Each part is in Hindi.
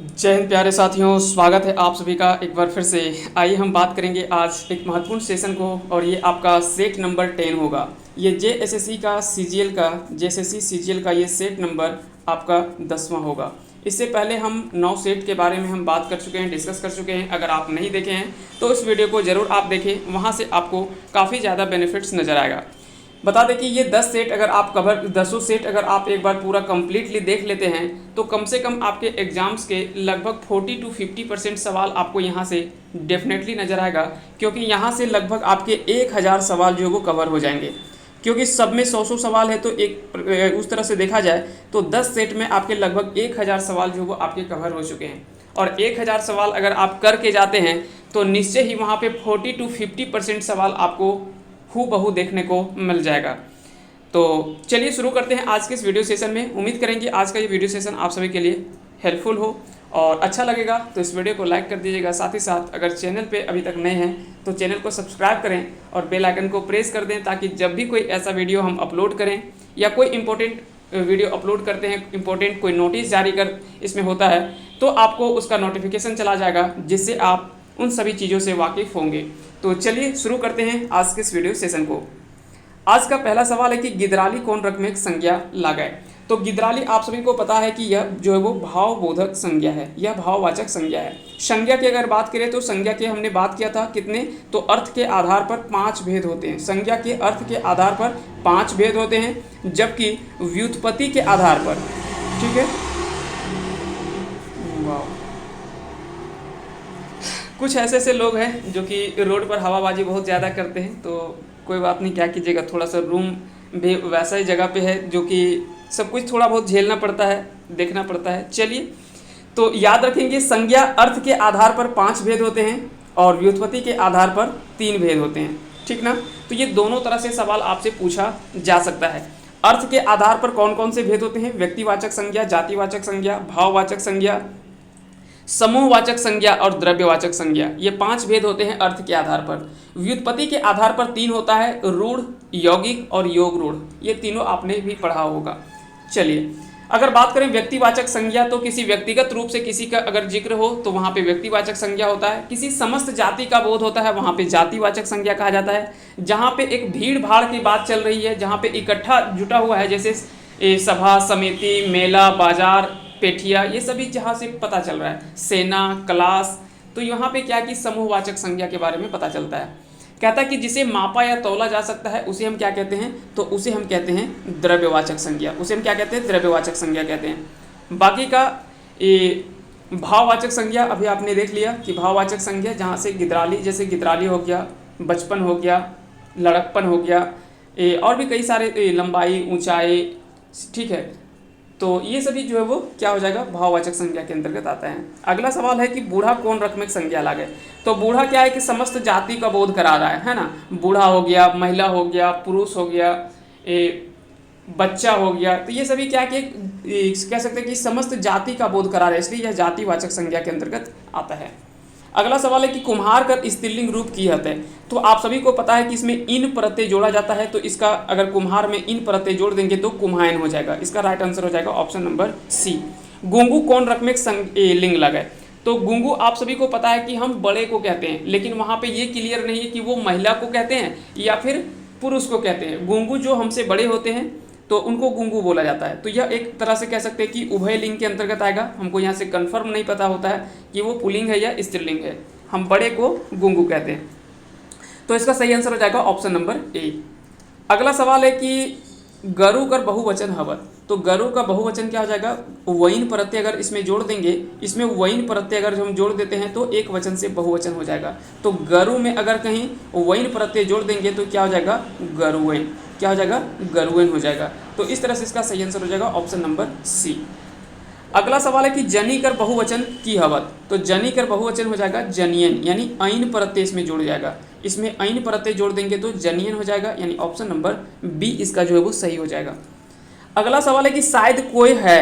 जय हिंद प्यारे साथियों, स्वागत है आप सभी का एक बार फिर से। आइए हम बात करेंगे आज एक महत्वपूर्ण सेशन को, और ये आपका सेट नंबर 10 होगा। ये जेएसएससी का सीजीएल का जेएसएससी सीजीएल का ये सेट नंबर आपका 10वां होगा। इससे पहले हम 9 सेट के बारे में हम बात कर चुके हैं, डिस्कस कर चुके हैं। अगर आप नहीं देखे हैं तो इस वीडियो को ज़रूर आप देखें, वहाँ से आपको काफ़ी ज़्यादा बेनिफिट्स नज़र आएगा। बता दें कि ये 10 सेट अगर आप कवर 10 सेट अगर आप एक बार पूरा कम्प्लीटली देख लेते हैं तो कम से कम आपके एग्जाम्स के लगभग 40 to 50% सवाल आपको यहाँ से डेफिनेटली नज़र आएगा, क्योंकि यहाँ से लगभग आपके 1000 सवाल जो वो कवर हो जाएंगे। क्योंकि सब में 100 सवाल है, तो एक उस तरह से देखा जाए तो 10 सेट में आपके लगभग 1000 सवाल जो वो आपके कवर हो चुके हैं। और 1000 सवाल अगर आप करके जाते हैं तो निश्चय ही वहाँ पे 40 to 50% सवाल आपको हूबहू देखने को मिल जाएगा। तो चलिए शुरू करते हैं आज के इस वीडियो सेशन में। उम्मीद करेंगे आज का ये वीडियो सेशन आप सभी के लिए हेल्पफुल हो और अच्छा लगेगा, तो इस वीडियो को लाइक कर दीजिएगा। साथ ही साथ अगर चैनल पे अभी तक नए हैं तो चैनल को सब्सक्राइब करें और बेल आइकन को प्रेस कर दें, ताकि जब भी कोई ऐसा वीडियो हम अपलोड करें या कोई इंपॉर्टेंट वीडियो अपलोड करते हैं, इंपॉर्टेंट कोई नोटिस जारी कर इसमें होता है, तो आपको उसका नोटिफिकेशन चला जाएगा, जिससे आप उन सभी चीज़ों से वाकिफ़ होंगे। तो चलिए शुरू करते हैं आज के इस वीडियो सेशन को। आज का पहला सवाल है कि गिदराली कौन रकमेक संज्ञा लागे। तो गिदराली आप सभी को पता है कि यह जो है वो भावबोधक संज्ञा है, यह भाववाचक संज्ञा है। संज्ञा की अगर बात करें तो संज्ञा के हमने बात किया था कितने, तो अर्थ के आधार पर 5 भेद होते हैं। संज्ञा के अर्थ के आधार पर 5 भेद होते हैं, जबकि व्युत्पत्ति के आधार पर, ठीक है, वाह, कुछ ऐसे ऐसे लोग हैं जो कि रोड पर हवाबाजी बहुत ज़्यादा करते हैं। तो कोई बात नहीं, क्या कीजिएगा, थोड़ा सा रूम भी वैसा ही जगह पे है जो कि सब कुछ थोड़ा बहुत झेलना पड़ता है, देखना पड़ता है। चलिए, तो याद रखेंगे संज्ञा अर्थ के आधार पर 5 भेद होते हैं और व्युत्पत्ति के आधार पर 3 भेद होते हैं, ठीक ना। तो ये दोनों तरह से सवाल आपसे पूछा जा सकता है। अर्थ के आधार पर कौन कौन से भेद होते हैं, व्यक्तिवाचक संज्ञा, जातिवाचक संज्ञा, भाववाचक संज्ञा, समूहवाचक संज्ञा और द्रव्यवाचक संज्ञा, ये 5 भेद होते हैं अर्थ के आधार पर। व्युत्पत्ति के आधार पर 3 होता है, रूढ़, यौगिक और योग रूढ़, ये तीनों आपने भी पढ़ा होगा। चलिए, अगर बात करें व्यक्तिवाचक संज्ञा, तो किसी व्यक्तिगत रूप से किसी का अगर जिक्र हो तो वहाँ पे व्यक्तिवाचक संज्ञा होता है। किसी समस्त जाति का बोध होता है, वहाँ पे जातिवाचक संज्ञा कहा जाता है। जहाँ पे एक भीड़ भाड़ की बात चल रही है, जहाँ पे इकट्ठा जुटा हुआ है, जैसे सभा, समिति, मेला, बाजार, पेठिया, ये सभी जहाँ से पता चल रहा है, सेना, क्लास, तो यहाँ पे क्या कि समूहवाचक संज्ञा के बारे में पता चलता है। कहता है कि जिसे मापा या तौला जा सकता है उसे हम क्या कहते हैं, तो उसे हम कहते हैं द्रव्यवाचक संज्ञा। उसे हम क्या कहते हैं, द्रव्यवाचक संज्ञा कहते हैं। बाकी का ये भाववाचक संज्ञा अभी आपने देख लिया कि भाववाचक संज्ञा जहाँ से गिदराली, जैसे गिदराली हो गया, बचपन हो गया, लड़कपन हो गया, और भी कई सारे, लंबाई, ऊंचाई, ठीक है, तो ये सभी जो है वो क्या हो जाएगा, भाववाचक संज्ञा के अंतर्गत आता है। अगला सवाल है कि बूढ़ा कौन रकमेक संज्ञा लागे। तो बूढ़ा क्या है कि समस्त जाति का बोध करा रहा है ना। बूढ़ा हो गया, महिला हो गया, पुरुष हो गया, बच्चा हो गया, तो ये सभी क्या कि कह सकते हैं कि समस्त जाति का बोध करा रहा है, इसलिए यह जातिवाचक संज्ञा के अंतर्गत आता है। अगला सवाल है कि कुम्हार कर स्त्रीलिंग रूप की हत है। तो आप सभी को पता है कि इसमें इन प्रत्यय जोड़ा जाता है, तो इसका अगर कुम्हार में इन प्रत्यय जोड़ देंगे तो कुम्हायन हो जाएगा। इसका राइट आंसर हो जाएगा ऑप्शन नंबर सी। गुंगू कौन रकमेक लिंग लगे। तो गुंगू आप सभी को पता है कि हम बड़े को कहते हैं, लेकिन वहाँ पे ये क्लियर नहीं है कि वो महिला को कहते हैं या फिर पुरुष को कहते हैं। गुंगू जो हमसे बड़े होते हैं तो उनको गुंगू बोला जाता है। तो यह एक तरह से कह सकते हैं कि उभय लिंग के अंतर्गत आएगा। हमको यहाँ से कंफर्म नहीं पता होता है कि वो पुल्लिंग है या स्त्रीलिंग है, हम बड़े को गुंगू कहते हैं। तो इसका सही आंसर हो जाएगा ऑप्शन नंबर ए। अगला सवाल है कि गरु कर बहुवचन हवत। तो गरु का बहुवचन क्या हो जाएगा, वैन प्रत्यय अगर इसमें जोड़ देंगे, इसमें वैन प्रत्यय अगर हम जोड़ देते हैं तो एक वचन से बहुवचन हो जाएगा। तो गरु में अगर कहीं वैन प्रत्यय जोड़ देंगे तो क्या हो जाएगा, गरुवैन, क्या हो जाएगा, गरुवैन हो जाएगा। तो इस तरह से इसका सही आंसर हो जाएगा ऑप्शन नंबर सी। अगला सवाल है कि जनी कर बहुवचन की हवत। तो जनी कर बहुवचन हो जाएगा जनियन, यानी ऐन प्रत्यय इसमें जुड़ जाएगा। इसमें ऐन प्रत्यय जोड़ देंगे तो जनियन हो जाएगा, यानी ऑप्शन नंबर बी इसका जो है वो सही हो जाएगा। अगला सवाल है कि शायद कोई है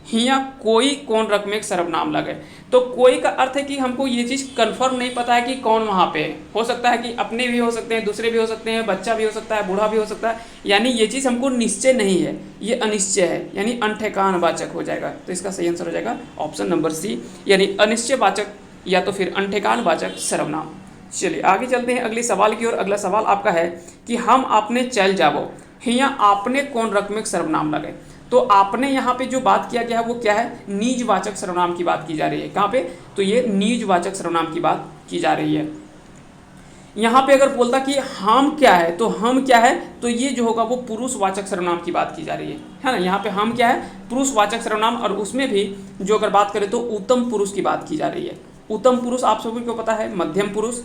हिया कोई कौन रकम एक सर्वनाम लगे। तो कोई का अर्थ है कि हमको ये चीज़ कंफर्म नहीं पता है कि कौन वहाँ पे है। हो सकता है कि अपने भी हो सकते हैं, दूसरे भी हो सकते हैं, बच्चा भी हो सकता है, बूढ़ा भी हो सकता है, यानी ये चीज़ हमको निश्चय नहीं है, ये अनिश्चय है, यानी अनठेकान वाचक हो जाएगा। तो इसका सही आंसर हो जाएगा ऑप्शन नंबर सी, यानी अनिश्चय वाचक या तो फिर अनठेकान वाचक सर्वनाम। चलिए आगे चलते हैं अगले सवाल की ओर। अगला सवाल आपका है कि हम आपने चल जावो, हिया आपने कौन रकम एक सर्वनाम लगे। तो आपने यहाँ पे जो बात किया गया है वो क्या है, निजवाचक सर्वनाम की बात की जा रही है। कहाँ पे, तो ये निजवाचक सर्वनाम की बात की जा रही है। यहाँ पे अगर बोलता कि हम क्या है, तो हम क्या है, तो ये जो होगा वो पुरुषवाचक सर्वनाम की बात की जा रही है ना। यहाँ पे हम क्या है, पुरुषवाचक सर्वनाम, और उसमें भी जो अगर बात करें तो उत्तम पुरुष की बात की जा रही है। उत्तम पुरुष आप सभी को पता है, मध्यम पुरुष,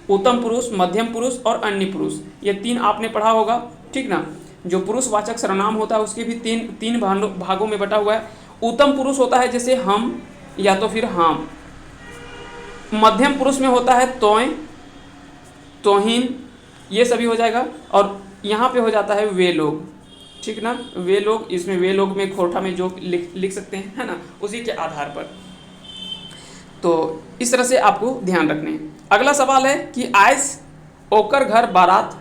उत्तम पुरुष, मध्यम पुरुष और अन्य पुरुष, ये तीन आपने पढ़ा होगा, ठीक ना। जो पुरुषवाचक सर्वनाम होता है उसके भी तीन भागों में बटा हुआ है। उत्तम पुरुष होता है जैसे हम या तो फिर हम, मध्यम पुरुष में होता है तोय, तोहिन, ये सभी हो जाएगा, और यहाँ पे हो जाता है वे लोग, ठीक ना, वे लोग। इसमें वे लोग में खोटा में जो लिख सकते हैं, है ना, उसी के आधार पर। तो इस तरह से आपको ध्यान रखने हैं। अगला सवाल है कि आज ओकर घर बारात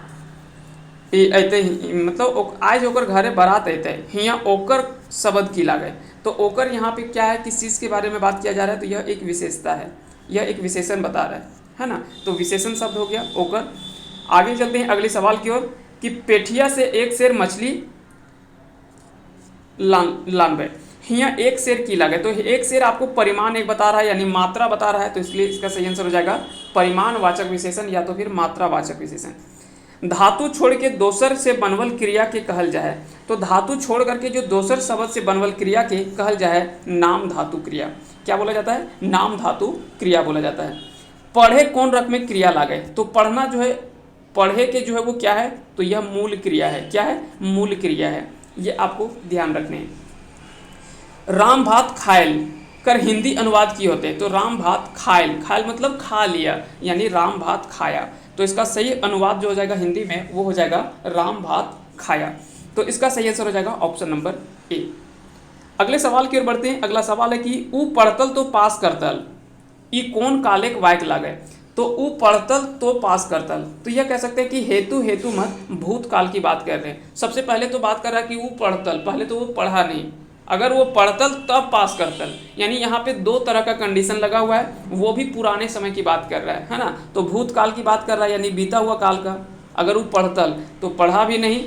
अते, मतलब आज ओकर घरे बारात अते, हिया ओकर शब्द की लागे। तो ओकर यहाँ पे क्या है, किस चीज़ के बारे में बात किया जा रहा है, तो यह एक विशेषता है, यह एक विशेषण बता रहा है ना। तो विशेषण शब्द हो गया ओकर। आगे चलते हैं अगले सवाल की ओर कि पेठिया से एक शेर मछली लानबे, हिया एक शेर की लागे। तो एक शेर आपको परिमाण एक बता रहा है, यानी मात्रा बता रहा है, तो इसलिए इसका सही आंसर हो जाएगा परिमाणवाचक विशेषण या तो फिर मात्रावाचक विशेषण। धातु छोड़ के दोसर से बनवल क्रिया के कहल जाए। तो धातु छोड़ करके जो दोसर शब्द से बनवल क्रिया के कहल जाए नाम धातु क्रिया। क्या बोला जाता है, नाम धातु क्रिया बोला जाता है। पढ़े कौन रकम में क्रिया लागे। तो पढ़ना जो है, पढ़े के जो है वो क्या है, तो यह मूल क्रिया है। क्या है, मूल क्रिया है, ये आपको ध्यान रखने हैं। राम भात खायल कर हिंदी अनुवाद किए होते हैं। तो राम भात खायल, खायल मतलब खा लिया, यानी राम भात खाया। तो इसका सही अनुवाद जो हो जाएगा हिंदी में वो हो जाएगा राम भात खाया। तो इसका सही आंसर हो जाएगा ऑप्शन नंबर ए। अगले सवाल की ओर बढ़ते हैं। अगला सवाल है कि ऊ पढ़तल तो पास करतल, ई कौन कालेक वायक लागे। तो ऊ पढ़तल तो पास करतल, तो यह कह सकते हैं कि हेतु हेतु मत भूतकाल की बात कर रहे हैं। सबसे पहले तो बात कर रहा है कि ऊ पढ़तल, पहले तो वो पढ़ा नहीं, अगर वो पढ़तल तब पास करतल, यानी यहाँ पे दो तरह का कंडीशन लगा हुआ है, वो भी पुराने समय की बात कर रहा है ना। तो भूतकाल की बात कर रहा है, यानी बीता हुआ काल का। अगर वो पढ़तल तो पढ़ा भी नहीं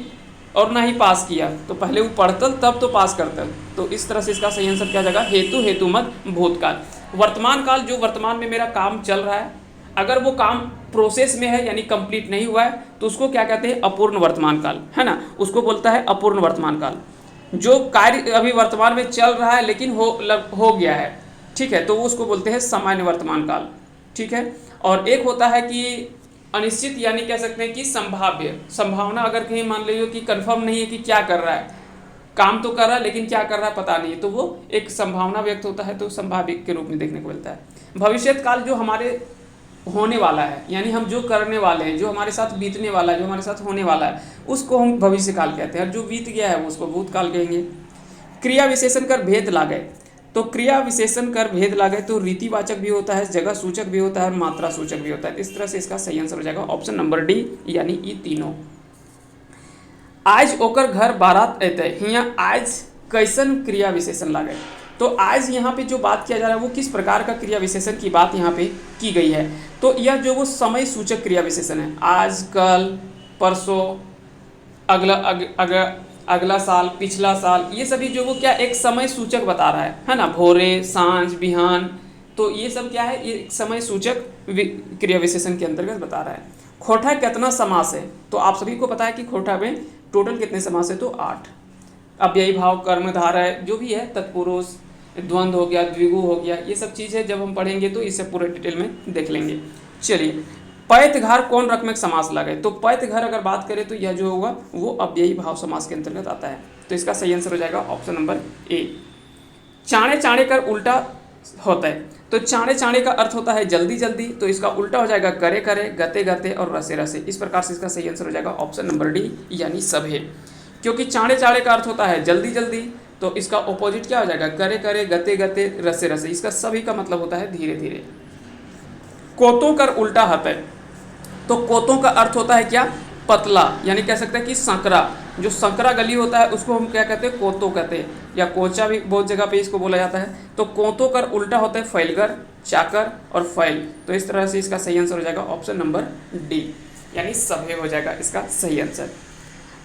और ना ही पास किया, तो पहले वो पढ़तल तब तो पास करतल। तो इस तरह से इसका सही आंसर क्या जाएगा, हेतु हेतु मत भूतकाल। वर्तमान काल, जो वर्तमान में मेरा काम चल रहा है, अगर वो काम प्रोसेस में है यानी कंप्लीट नहीं हुआ है, तो उसको क्या कहते हैं, अपूर्ण वर्तमान काल, है ना, उसको बोलता है अपूर्ण वर्तमान काल। जो कार्य अभी वर्तमान में चल रहा है लेकिन हो गया है, ठीक है, तो वो उसको बोलते हैं सामान्य वर्तमान काल, ठीक है। और एक होता है कि अनिश्चित, यानी कह सकते हैं कि संभाव्य, संभावना अगर कहीं मान लीजिए कि कंफर्म नहीं है कि क्या कर रहा है, काम तो कर रहा है लेकिन क्या कर रहा है पता नहीं है, तो वो एक संभावना व्यक्त होता है, तो संभाव्य के रूप में देखने को मिलता है। भविष्यत काल जो हमारे होने वाला है, यानी हम जो करने वाले हैं, जो हमारे साथ बीतने वाला है, जो हमारे साथ होने वाला है, उसको हम भविष्य काल कहते हैं, और जो बीत गया है वो उसको भूतकाल कहेंगे। क्रिया विशेषण कर भेद लागे। तो क्रिया विशेषण कर भेद लागे तो रीतिवाचक भी होता है, जगह सूचक भी होता है और मात्रा सूचक भी होता है। इस तरह से इसका सही आंसर हो जाएगा ऑप्शन नंबर डी, यानी ये तीनों। आज ओकर घर बारात अतै, हिया आज कैसन क्रिया विशेषण लागे। तो आज यहाँ पे जो बात किया जा रहा है वो किस प्रकार का क्रिया विशेषण की बात यहाँ पे की गई है। तो यह जो वो समय सूचक क्रिया विशेषण है, आज, कल, परसों, अगला साल, पिछला साल, ये सभी जो वो क्या एक समय सूचक बता रहा है ना, भोरे, सांझ, बिहान, तो ये सब क्या है, ये समय सूचक क्रिया विशेषण के अंतर्गत बता रहा है। खोटा कितना समास है। तो आप सभी को पता है कि खोटा में टोटल कितने समास है, तो 8। अब यही भाव, कर्मधारय जो भी है, तत्पुरुष, द्वंद्व हो गया, द्विगु हो गया, ये सब चीज़ें जब हम पढ़ेंगे तो इसे पूरे डिटेल में देख लेंगे। चलिए, पैत घर कौन रकम में समास लगे। तो पैत घर अगर बात करें तो यह जो होगा वो अव्ययी भाव समास के अंतर्गत आता है। तो इसका सही आंसर हो जाएगा ऑप्शन नंबर ए। चाणे चाणे कर उल्टा होता है। तो चाणे चाणे का अर्थ होता है जल्दी जल्दी, तो इसका उल्टा हो जाएगा करे करे, गते गते और रसे रसे। इस प्रकार से इसका सही आंसर हो जाएगा ऑप्शन नंबर डी, यानी सभे। क्योंकि चाणे चाणे का अर्थ होता है जल्दी जल्दी, तो इसका ऑपोजिट क्या हो जाएगा, करे करे, गते गते, रसे रसे। इसका सभी का मतलब होता है धीरे धीरे। कोतों कर उल्टा हत है, तो कोतों का अर्थ होता है क्या, पतला, यानी कह सकते हैं कि संकरा। जो संकरा गली होता है उसको हम क्या कहते हैं, कोतो कहते हैं, या कोचा भी बहुत जगह पे इसको बोला जाता है। तो कोतों कर उल्टा होता है फैलकर, चाकर और फैल। तो इस तरह से इसका सही आंसर हो जाएगा ऑप्शन नंबर डी, यानी सभे हो जाएगा इसका सही आंसर।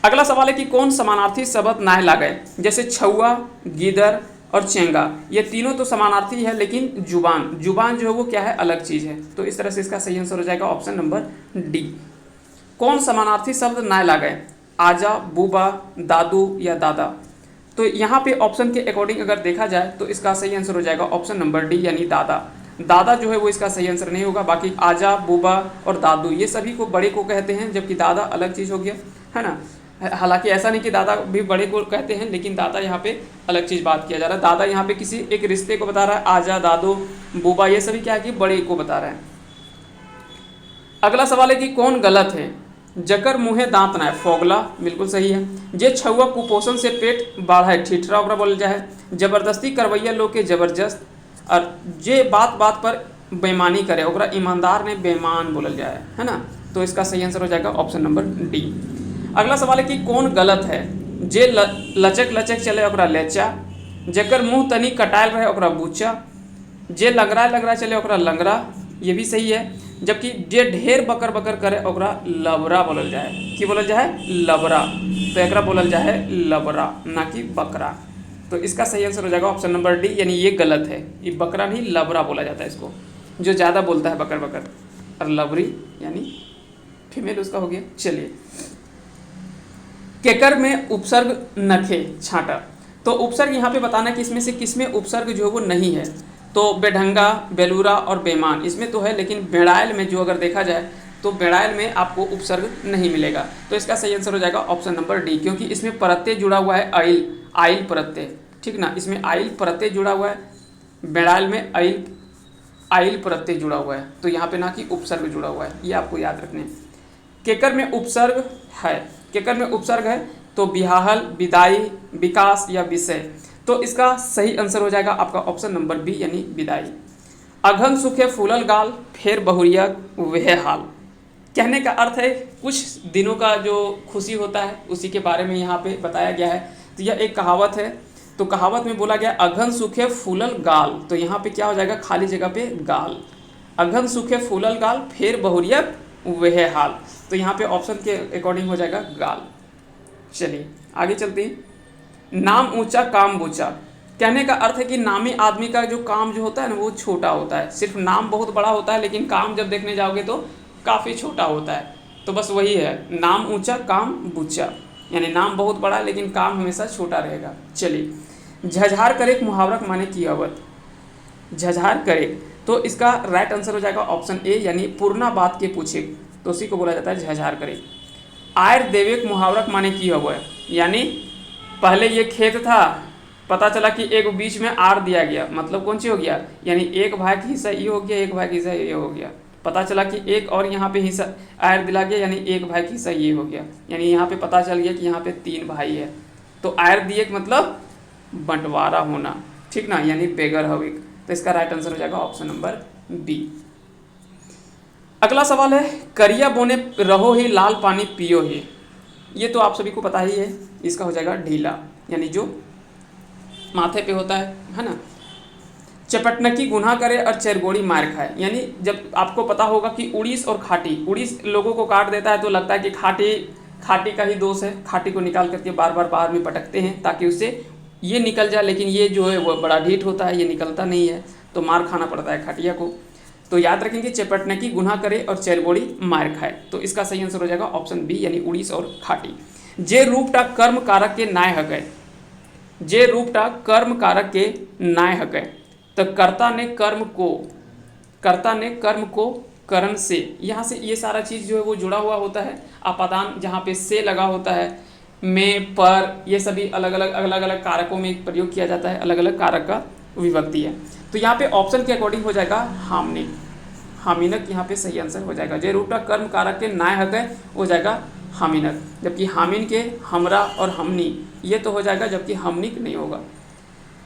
अगला सवाल है कि कौन समानार्थी शब्द नाय लागे, जैसे छुआ, गीदर और चेंगा, ये तीनों तो समानार्थी है, लेकिन जुबान, जुबान जो है वो क्या है, अलग चीज़ है। तो इस तरह से इसका सही आंसर हो जाएगा ऑप्शन नंबर डी। कौन समानार्थी शब्द नाय लागे, आजा, बूबा, दादू या दादा। तो यहाँ पे ऑप्शन के अकॉर्डिंग अगर देखा जाए तो इसका सही आंसर हो जाएगा ऑप्शन नंबर डी, यानी दादा। दादा जो है वो इसका सही आंसर नहीं होगा। बाकी आजा, बूबा और दादू ये सभी को बड़े को कहते हैं, जबकि दादा अलग चीज़ हो गया, है ना। हालांकि ऐसा नहीं कि दादा भी बड़े को कहते हैं, लेकिन दादा यहाँ पे अलग चीज़ बात किया जा रहा है। दादा यहाँ पे किसी एक रिश्ते को बता रहा है, आजा, दादू, बूबा ये सभी क्या है कि बड़े को बता रहा है। अगला सवाल है कि कौन गलत है, जकर मुँहे दांत ना है, फोगला बिल्कुल सही है। जे छुआ कुपोषण से पेट बाढ़ा है, ठिठरा ओकरा बोल जाए। जबरदस्ती करवैया लोग के जबरदस्त, और जे बात बात पर बेईमानी करे ओकरा ईमानदार ने बेईमान बोलल जाए, है ना। तो इसका सही आंसर हो जाएगा ऑप्शन नंबर डी। अगला सवाल है कि कौन गलत है, जे लचक लचक चले ओकरा लेचा, जेकर मुंह तनी कटायल रहे ओकरा बूचा, जे लंगड़ा लंगड़ा चले ओकरा लंगड़ा, ये भी सही है। जबकि जे ढेर बकर बकर करे ओकरा लबरा बोलल जाए, कि बोलल जाए, लबरा। तो एकरा बोलल जाए लबरा, ना कि बकरा। तो इसका सही आंसर हो जाएगा ऑप्शन नंबर डी, यानी ये गलत है। ये बकरा नहीं, लबरा बोला जाता है इसको, जो ज़्यादा बोलता है बकर बकर। और लबरी यानी फीमेल उसका हो गया। चलिए, केकर में उपसर्ग नखे, छाटा। तो उपसर्ग यहाँ पे बताना कि इसमें से किसमें उपसर्ग जो है वो नहीं है। तो बेढंगा, बेलूरा और बेमान इसमें तो है, लेकिन बेड़ायल में जो अगर देखा जाए तो बेड़ायल में आपको उपसर्ग नहीं मिलेगा। तो इसका सही आंसर हो जाएगा ऑप्शन नंबर डी, क्योंकि इसमें प्रत्यय जुड़ा हुआ है, आइल, आइल प्रत्यय, ठीक ना। इसमें आइल प्रत्यय जुड़ा हुआ है, बेड़ायल में आइल, आइल प्रत्यय जुड़ा हुआ है। तो यहाँ पे ना कि उपसर्ग जुड़ा हुआ है, ये आपको याद रखने। केकर में उपसर्ग है, केकर में उपसर्ग है तो बिहाहल, विदाई, विकास या विषय। तो इसका सही आंसर हो जाएगा आपका ऑप्शन नंबर बी, यानी विदाई। अघन सुखे फूलल गाल, फेर बहुरिया वह हाल। कहने का अर्थ है कुछ दिनों का जो खुशी होता है उसी के बारे में यहाँ पे बताया गया है। तो यह एक कहावत है। तो कहावत में बोला गया अघन सूखे फूलल गाल, तो यहाँ पे क्या हो जाएगा, खाली जगह पे गाल। अघन सूखे फूलल गाल, फेर बहुरिया वह हाल। तो यहाँ पे ऑप्शन के अकॉर्डिंग हो जाएगा गाल। चलिए आगे चलते हैं। नाम ऊंचा काम बूचा। कहने का अर्थ है कि नामी आदमी का जो काम जो होता है ना वो छोटा होता है। सिर्फ नाम बहुत बड़ा होता है, लेकिन काम जब देखने जाओगे तो काफ़ी छोटा होता है। तो बस वही है, नाम ऊंचा काम बूचा, यानी नाम बहुत बड़ा लेकिन काम हमेशा छोटा रहेगा। चलिए, झझार करे मुहावरा माने की अवध। झझार करे, तो इसका राइट आंसर हो जाएगा ऑप्शन ए, यानी पूर्णा बात के पूछे, तो उसी को बोला जाता है झझार करे। आयर देवे मुहावरा माने की हुआ है, यानी पहले ये खेत था, पता चला कि एक बीच में आर दिया गया, मतलब कौन सी हो गया, यानी एक भाग हिस्सा ये हो गया, एक भाग हिस्सा ये हो गया। पता चला कि एक और यहाँ पे हिस्सा आयर दिला गया, यानी एक भाग हिस्सा ये हो गया, यानी यहाँ पे पता चल गया कि यहाँ पे 3 भाई है। तो आयर दिए मतलब बंटवारा होना, ठीक ना, यानी बेगर हविक। तो इसका राइट आंसर हो जाएगा ऑप्शन नंबर बी। अगला सवाल है, करिया बोने रहो ही, लाल पानी पियो ही। ये तो आप सभी को पता ही है। इसका हो जाएगा ढीला, यानी जो माथे पे होता है ना। चपटनकी गुनाह करे और चरगोड़ी मार खाए, यानी जब आपको पता होगा कि उड़ीस और खाटी, उड़ीस लोगों को काट देता है तो लगता है कि खाटी का ही दोष है। खाटी को निकाल करके बार बार बाहर में पटकते हैं ताकि उससे ये निकल जाए, लेकिन ये जो है वो बड़ा ढीठ होता है, ये निकलता नहीं है, तो मार खाना पड़ता है खाटिया को। तो याद रखेंगे, चपटनकी गुनाह करे और चरगोड़ी मार खाए। तो इसका सही आंसर हो जाएगा ऑप्शन बी, यानी उड़ीस और खाटी। जे रूपटा कर्म कारक के नाय हकै, जे रूपटा कर्म कारक के नाय हकै, तो कर्ता ने कर्म को करण से, यहाँ से ये सारा चीज़ जो है वो जुड़ा हुआ होता है। अपादान जहाँ पे से लगा होता है, में, पर, ये सभी अलग अलग कारकों में प्रयोग किया जाता है, अलग अलग कारक का विभक्ति है। तो यहाँ पे ऑप्शन के अकॉर्डिंग हो जाएगा हामिनिक, हामिनक यहाँ पे सही आंसर हो जाएगा। जे रूपटा कर्म कारक के नाय हकै हो जाएगा हामिनक, जबकि हामिन के हमरा और हमनी ये तो हो जाएगा, जबकि हमनिक नहीं होगा।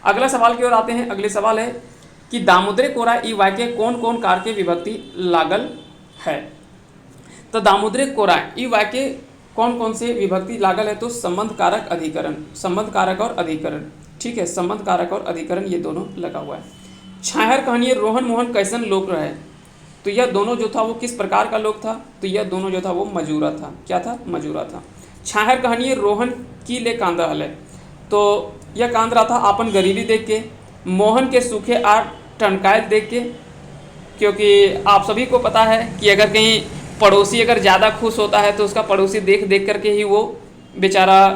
अगला सवाल की ओर आते हैं। अगले सवाल है कि दामोदरे कोरा ई वाक्य कौन कौन कारके विभक्ति लागल है। तो दामोदरे कोरा ई वाक्य कौन कौन से विभक्ति लागल है, तो संबंध कारक अधिकरण, संबंध कारक और अधिकरण, ठीक है, संबंध कारक और अधिकरण ये दोनों लगा हुआ है। छाहर कहानी रोहन मोहन कैसन लोक रहे, तो यह दोनों जो था वो किस प्रकार का लोक था, तो यह दोनों जो था वो मजूरा था। क्या था? मजूरा था। छाहर कहानी रोहन की ले कांदा हल है, तो यह कांद रहा था अपन गरीबी देख के, मोहन के सूखे आर टनकायल देख के, क्योंकि आप सभी को पता है कि अगर कहीं पड़ोसी अगर ज़्यादा खुश होता है तो उसका पड़ोसी देख देख करके ही वो बेचारा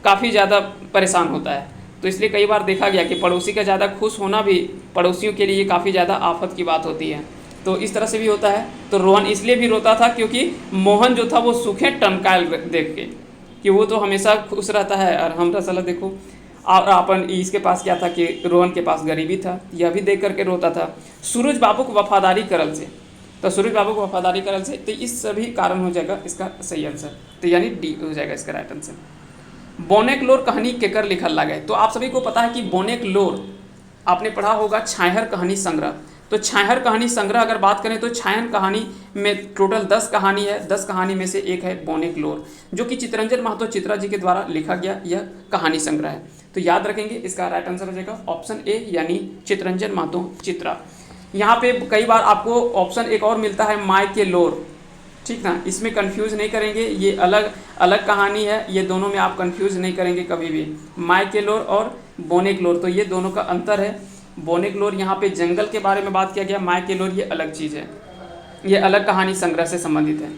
काफ़ी ज़्यादा परेशान होता है। तो इसलिए कई बार देखा गया कि पड़ोसी का ज़्यादा खुश होना भी पड़ोसियों के लिए काफ़ी ज़्यादा आफत की बात होती है। तो इस तरह से भी होता है। तो रोहन इसलिए भी रोता था क्योंकि मोहन जो था वो सूखे टनकायल देख के, कि वो तो हमेशा खुश रहता है और हम साला देखो, और अपन इसके पास क्या था कि रोहन के पास गरीबी था, यह भी देख करके रोता था। सूरज बाबू को वफादारी करल से, तो सूरज बाबू को वफादारी करल से, तो इस सभी कारण हो जाएगा इसका सही आंसर, तो यानी डी हो जाएगा इसका राइट आंसर। बोनेकलोर कहानी केकर लिखल लागे, तो आप सभी को पता है कि बोनेकलोर आपने पढ़ा होगा छाहर कहानी संग्रह। तो छाहर कहानी संग्रह अगर बात करें तो छाहर कहानी में टोटल 10 कहानी है। 10 कहानी में से एक है बोनेकलोर, जो कि चितरंजन महतो चित्रा जी के द्वारा लिखा गया यह कहानी संग्रह है। तो याद रखेंगे इसका राइट आंसर हो जाएगा ऑप्शन ए, यानी चितरंजन महतो चित्रा। यहाँ पे कई बार आपको ऑप्शन एक और मिलता है माय के लोर, ठीक ना, इसमें कंफ्यूज नहीं करेंगे, ये अलग अलग कहानी है, ये दोनों में आप कंफ्यूज नहीं करेंगे कभी भी। माय के लोर और बोनेकलोर, तो ये दोनों का अंतर है। बोनेकलोर यहाँ पे जंगल के बारे में बात किया गया, माय के लोर ये अलग चीज़ है, ये अलग कहानी संग्रह से संबंधित है।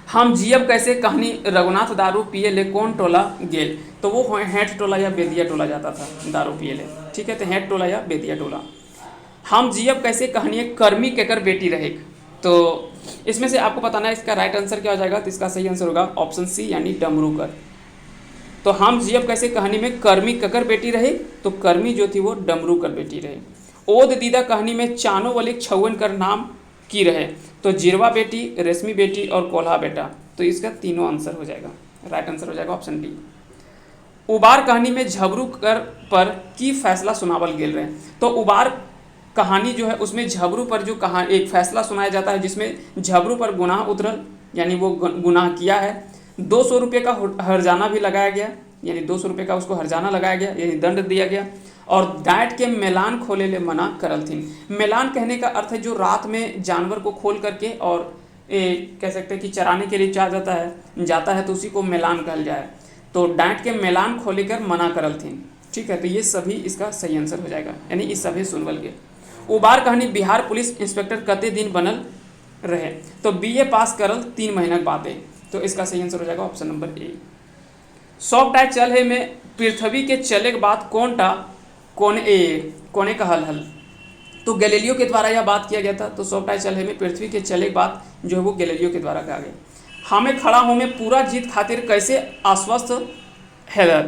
हम जियब कैसे कहानी रघुनाथ दारू पिए ले कौन टोला गेल, तो वो हेठ टोला या बेदिया टोला जाता था दारू पिए ले, ठीक है, तो हेठ टोला या बेदिया टोला। हम जियब कैसे कहानी कर्मी केकर बेटी रहे, तो इसमें से आपको बताना है इसका राइट आंसर क्या हो जाएगा, तो इसका सही आंसर होगा ऑप्शन सी, यानी डमरूकर। तो हम जियब कैसे कहानी में कर्मी ककर बेटी रहे, तो कर्मी जो थी वो डमरूकर बेटी रहे। ओद दीदा कहानी में चानो वाले छवन कर नाम की रहे, तो जिरवा बेटी, रेशमी बेटी और कोल्हा बेटा, तो इसका तीनों आंसर हो जाएगा, राइट आंसर हो जाएगा ऑप्शन डी। उबार कहानी में झबरू कर पर की फैसला सुनावल गेल रहे, तो उबार कहानी जो है उसमें झबरू पर जो कहानी एक फैसला सुनाया जाता है, जिसमें झबरू पर गुनाह उतरल, यानी वो गुनाह किया है। 200 रुपये का हर्जाना भी लगाया गया, यानी 200 रुपये का उसको हर्जाना लगाया गया, यानी दंड दिया गया। और डांट के मेलान खोले ले मना करल थी। मेलान कहने का अर्थ है जो रात में जानवर को खोल करके और कह सकते हैं कि चराने के लिए जाता है तो उसी को मेलान कहल जाए। तो डांट के मेलान खोले कर मना करल थी, ठीक है, तो ये सभी इसका सही आंसर हो जाएगा, यानी इस सभी सुनवल के। उबार कहानी बिहार पुलिस इंस्पेक्टर कते दिन बनल रहे, तो BA पास करल 3 महीना बाद है, तो इसका सही आंसर हो जाएगा ऑप्शन नंबर ए। सॉफ्ट चल है में पृथ्वी के चले के बाद कोने का हल, तो गैलीलियो के द्वारा यह बात किया गया था। तो सॉफ्ट चल है में पृथ्वी के चले के बाद जो है वो गैलीलियो के द्वारा कहा गया। हमें खड़ा हो में पूरा जीत खातिर कैसे आश्वस्त है,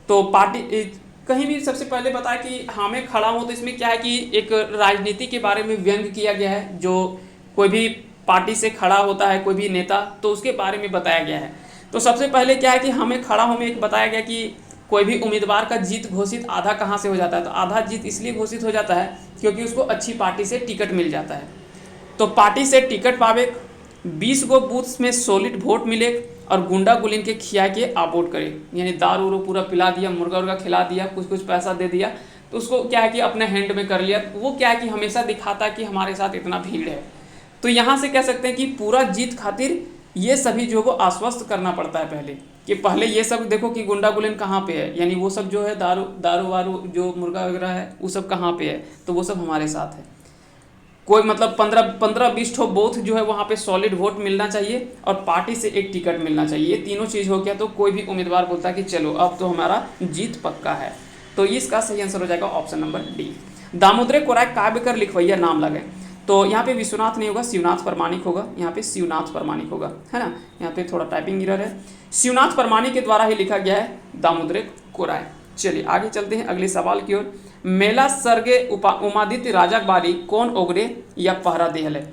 तो पार्टी कहीं भी सबसे पहले बताया कि हमें खड़ा हो, तो इसमें क्या है कि एक राजनीति के बारे में व्यंग किया गया है। जो कोई भी पार्टी से खड़ा होता है कोई भी नेता, तो उसके बारे में बताया गया है। तो सबसे पहले क्या है कि हमें खड़ा हो में एक बताया गया कि कोई भी उम्मीदवार का जीत घोषित आधा कहाँ से हो जाता है, तो आधा जीत इसलिए घोषित हो जाता है क्योंकि उसको अच्छी पार्टी से टिकट मिल जाता है। तो पार्टी से टिकट पावे, 20 गो बूथ में सॉलिड वोट मिले और गुंडा गुलिन के खिया के आबोट करे, यानी दारू उरू पूरा पिला दिया, मुर्गा उर्गा खिला दिया, कुछ पैसा दे दिया, तो उसको क्या है कि अपने हैंड में कर लिया। वो क्या है कि हमेशा दिखाता कि हमारे साथ इतना भीड़ है। तो यहाँ से कह सकते हैं कि पूरा जीत खातिर ये सभी जो वो आश्वस्त करना पड़ता है पहले, कि पहले ये सब देखो कि गुंडा गुलिन कहाँ पे है, यानी वो सब जो है दारू वारू जो मुर्गा वगैरह है वो सब कहाँ पे है, तो वो सब हमारे साथ है। कोई मतलब 15-20 ठो बूथ जो है वहाँ पे सॉलिड वोट मिलना चाहिए और पार्टी से एक टिकट मिलना चाहिए। ये तीनों चीज़ हो गया तो कोई भी उम्मीदवार बोलता है कि चलो अब तो हमारा जीत पक्का है। तो इसका सही आंसर हो जाएगा ऑप्शन नंबर डी। दामोदरे कोराय काव्य कर लिखवैया नाम लगे, तो यहाँ पे विश्वनाथ नहीं होगा, शिवनाथ परमाणिक होगा, यहाँ पे शिवनाथ परमाणिक होगा, है ना। यहाँ पे थोड़ा टाइपिंग एरर है। शिवनाथ परमाणिक के द्वारा ही लिखा गया है दामोदरे कोराय। चलिए आगे चलते हैं अगले सवाल की ओर। मेला सर्गे उमादित्य राजा बारी कौन ओगरे या पहरा देहल है,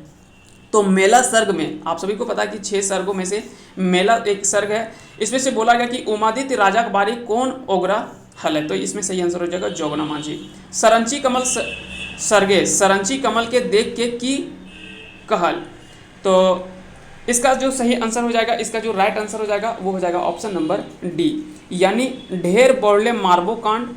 तो मेला सर्ग में आप सभी को पता है कि 6 सर्गों में से मेला एक सर्ग है। इसमें से बोला गया कि उमादित्य राजा बारी कौन ओगरा हल है, तो इसमें सही आंसर हो जाएगा जोगना माझी। सरंची कमल सर्गे सरंची कमल के देख के की कहल, तो इसका जो सही आंसर हो जाएगा, इसका जो राइट आंसर हो जाएगा वो हो जाएगा ऑप्शन नंबर डी, यानी ढेर बोड़ले मारबो कांड,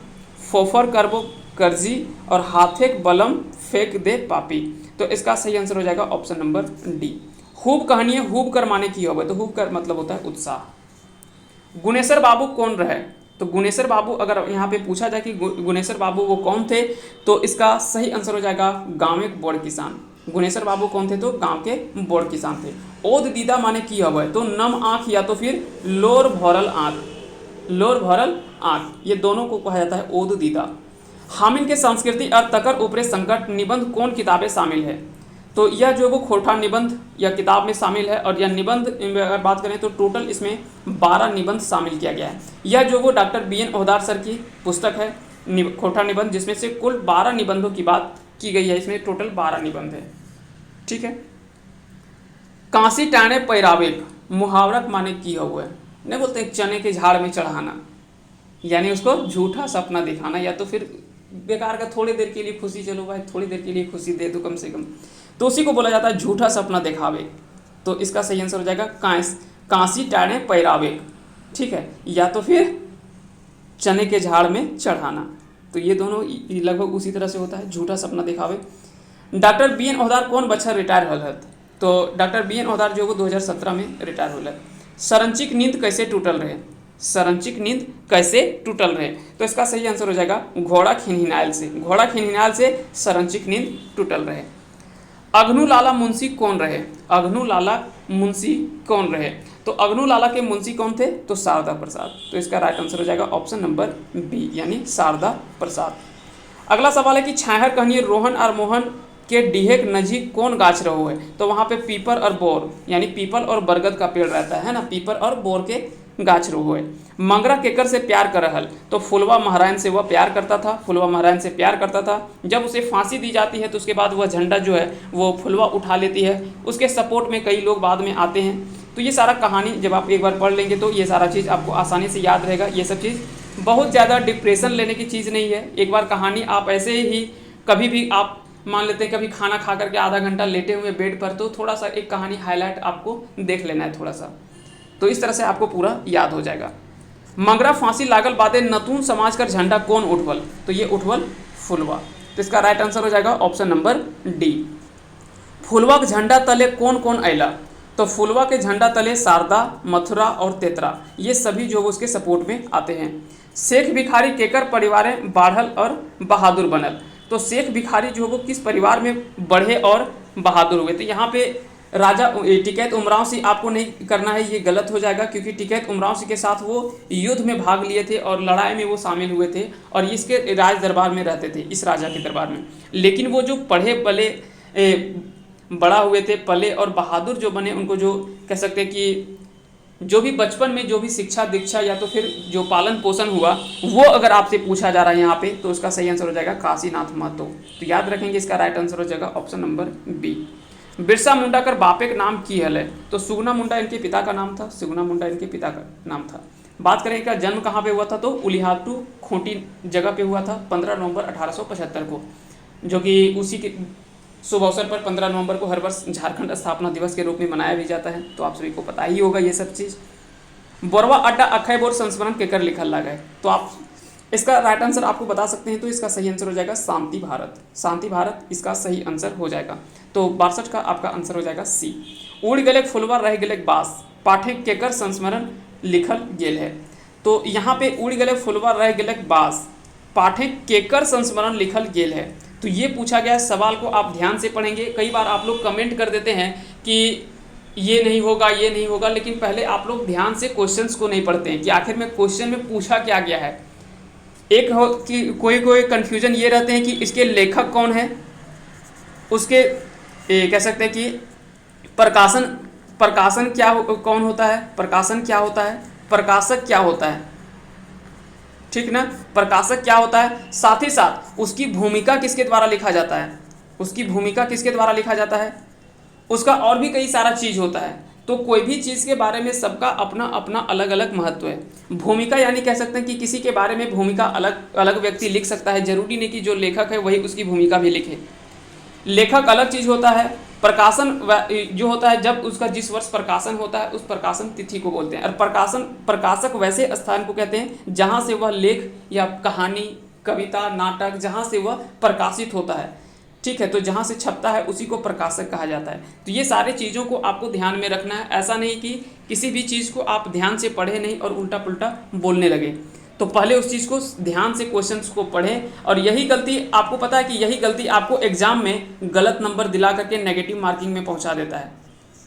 फोफर करबो कर्जी और हाथेक बलम फेंक दे पापी, तो इसका सही आंसर हो जाएगा ऑप्शन नंबर डी। खूब कहानी है, खूब कर माने की हो, तो खूब कर मतलब होता है उत्साह। गुनेश्वर बाबू कौन रहे, तो गुनेश्वर बाबू अगर यहाँ पे पूछा जाए कि गुनेश्वर बाबू वो कौन थे, तो इसका सही आंसर हो जाएगा गाँव के बोड़ किसान। गुनेश्वर बाबू कौन थे, तो गांव के बोड़ किसान थे। ओद दीदा माने की हवा, तो नम आँख या तो फिर लोर भरल आँख, लोर भरल आँख, ये दोनों को कहा जाता है ओद दीदा। हामिन के संस्कृति और तकर ऊपरे संकट निबंध कौन किताबें शामिल है, तो यह जो वो खोटा निबंध या किताब में शामिल है, और यह निबंध अगर बात करें तो टोटल इसमें 12 निबंध शामिल किया गया है। यह जो वो doctor B N Ohdar sir की पुस्तक है खोटा निबंध, जिसमें से कुल 12 निबंधों की बात की गई है, इसमें टोटल 12 निबंध है। ठीक है। कांसी टाणे पैरावेक मुहावरक माने की हुआ है, नहीं बोलते हैं चने के झाड़ में चढ़ाना, यानी उसको झूठा सपना दिखाना, या तो फिर बेकार का थोड़ी देर के लिए खुशी, चलो भाई थोड़ी देर के लिए खुशी दे दो कम से कम, तो उसी को बोला जाता है झूठा सपना दिखावे। तो इसका सही आंसर हो जाएगा कांसी टाणे पैरावेक। ठीक है, या तो फिर चने के झाड़ में चढ़ाना, तो ये दोनों लगभग उसी तरह से होता है, झूठा सपना दिखावे। डॉक्टर बी एन ओहदार कौन बच्चा रिटायर होल है, तो डॉक्टर बी एन ओहदार जो वो 2017 में रिटायर होल है। सरंचिक नींद कैसे टूटल रहे, सरंचिक नींद कैसे टूटल रहे, तो इसका सही आंसर हो जाएगा घोड़ा खिनहिनायल से, घोड़ा खिनहिनायल से सरंचिक नींद टूटल रहे। अग्नू लाला मुंशी कौन रहे, अग्नू लाला मुंशी कौन रहे, तो अग्नू लाला के मुंशी कौन थे, तो शारदा प्रसाद, तो इसका राइट आंसर हो जाएगा ऑप्शन नंबर बी, यानी शारदा प्रसाद। अगला सवाल है कि छाहर कहनी रोहन और मोहन के डीहेक नजीक कौन गाछ रहो है, तो वहाँ पे पीपर और बोर, यानी पीपल और बरगद का पेड़ रहता है ना, पीपर और बोर के गाछ रहो है। मंगरा केकर से प्यार कर रहल, तो फुलवा महारायण से वह प्यार करता था, फुलवा महारायण से प्यार करता था। जब उसे फांसी दी जाती है तो उसके बाद वह झंडा जो है वो फुलवा उठा लेती है, उसके सपोर्ट में कई लोग बाद में आते हैं। तो ये सारा कहानी जब आप एक बार पढ़ लेंगे तो ये सारा चीज़ आपको आसानी से याद रहेगा। ये सब चीज़ बहुत ज़्यादा डिप्रेशन लेने की चीज़ नहीं है, एक बार कहानी आप ऐसे ही कभी भी आप मान लेते हैं, कभी खाना खा करके आधा घंटा लेटे हुए बेड पर, तो थोड़ा सा एक कहानी हाईलाइट आपको देख लेना है थोड़ा सा, तो इस तरह से आपको पूरा याद हो जाएगा। मंगरा फांसी लागल बादे नतून समाज कर झंडा कौन उठवल, तो ये उठवल फुलवा, तो इसका राइट आंसर हो जाएगा ऑप्शन नंबर डी। फुलवा के झंडा तले कौन कौन अला, तो फुलवा के झंडा तले शारदा, मथुरा और तेतरा, ये सभी जो उसके सपोर्ट में आते हैं। शेख भिखारी केकर परिवार में बाढ़ल और बहादुर बनल, तो शेख भिखारी जो वो किस परिवार में बढ़े और बहादुर हुए, तो यहाँ पे राजा टिकैत उमराव सिंह आपको नहीं करना है, ये गलत हो जाएगा, क्योंकि टिकैत उमराव सिंह के साथ वो युद्ध में भाग लिए थे और लड़ाई में वो शामिल हुए थे और इसके राज दरबार में रहते थे, इस राजा के दरबार में। लेकिन वो जो पढ़े पले बड़ा हुए थे, पले और बहादुर जो बने, उनको जो कह सकते हैं कि जो भी बचपन में जो भी शिक्षा दीक्षा या तो फिर जो पालन पोषण हुआ, वो अगर आपसे पूछा जा रहा है यहाँ पे, तो उसका सही आंसर हो जाएगा काशीनाथ महतो। तो याद रखेंगे, इसका राइट आंसर हो जाएगा option number B. Birsa Munda कर बापे का नाम की हल है, तो सुगना मुंडा इनके पिता का नाम था, सुगना मुंडा इनके पिता का नाम था। बात करें इनका जन्म कहाँ पे हुआ था, तो उलिहाटू खूंटी जगह पे हुआ था 15 नवंबर 1875 को, जो कि उसी के शुभ अवसर पर 15 नवंबर को हर वर्ष झारखंड स्थापना दिवस के रूप में मनाया भी जाता है, तो आप सभी को पता ही होगा ये सब चीज़। बोरवा अड्डा अखय बोर संस्मरण केकर लिखल लगा है, तो आप इसका राइट आंसर आपको बता सकते हैं, तो इसका सही आंसर हो जाएगा शांति भारत, शांति भारत इसका सही आंसर हो जाएगा। तो 62 का आपका आंसर हो जाएगा सी। उड़ गले फुलवा रह गले बास पाठे केकर संस्मरण लिखल गेल है, तो यहाँ पे उड़ गले फुलवा रह गले बास पाठे केकर संस्मरण लिखल गेल है, तो ये पूछा गया सवाल को आप ध्यान से पढ़ेंगे। कई बार आप लोग कमेंट कर देते हैं कि ये नहीं होगा ये नहीं होगा, लेकिन पहले आप लोग ध्यान से क्वेश्चंस को नहीं पढ़ते हैं कि आखिर में क्वेश्चन में पूछा क्या गया है। एक हो कि कोई कन्फ्यूजन ये रहते हैं कि इसके लेखक कौन है, उसके कह सकते हैं कि प्रकाशन क्या कौन होता है, प्रकाशन क्या होता है, प्रकाशक क्या होता है, ठीक ना, प्रकाशक क्या होता है, साथ ही साथ उसकी भूमिका किसके द्वारा लिखा जाता है, उसकी भूमिका किसके द्वारा लिखा जाता है, उसका और भी कई सारा चीज़ होता है। तो कोई भी चीज़ के बारे में सबका अपना अपना अलग अलग महत्व है। भूमिका यानी कह सकते हैं कि किसी के बारे में भूमिका अलग अलग व्यक्ति लिख सकता है, जरूरी नहीं कि जो लेखक है वही उसकी भूमिका भी लिखे। लेखक अलग चीज़ होता है। प्रकाशन जो होता है, जब उसका जिस वर्ष प्रकाशन होता है उस प्रकाशन तिथि को बोलते हैं। और प्रकाशक वैसे स्थान को कहते हैं जहाँ से वह लेख या कहानी, कविता, नाटक जहाँ से वह प्रकाशित होता है, ठीक है, तो जहाँ से छपता है उसी को प्रकाशक कहा जाता है। तो ये सारे चीज़ों को आपको ध्यान में रखना है। ऐसा नहीं कि किसी भी चीज़ को आप ध्यान से पढ़े नहीं और उल्टा पुल्टा बोलने लगे। तो पहले उस चीज़ को ध्यान से क्वेश्चंस को पढ़ें। और यही गलती, आपको पता है कि यही गलती आपको एग्जाम में गलत नंबर दिला करके नेगेटिव मार्किंग में पहुंचा देता है।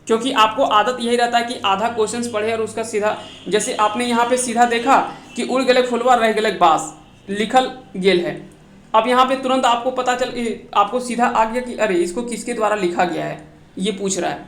क्योंकि आपको आदत यही रहता है कि आधा क्वेश्चंस पढ़े और उसका सीधा, जैसे आपने यहाँ पे सीधा देखा कि उड़ गले फुलवा रह गले बास लिखल गेल है। अब यहाँ पे तुरंत आपको पता आपको सीधा आ गया कि अरे इसको किसके द्वारा लिखा गया है, ये पूछ रहा है।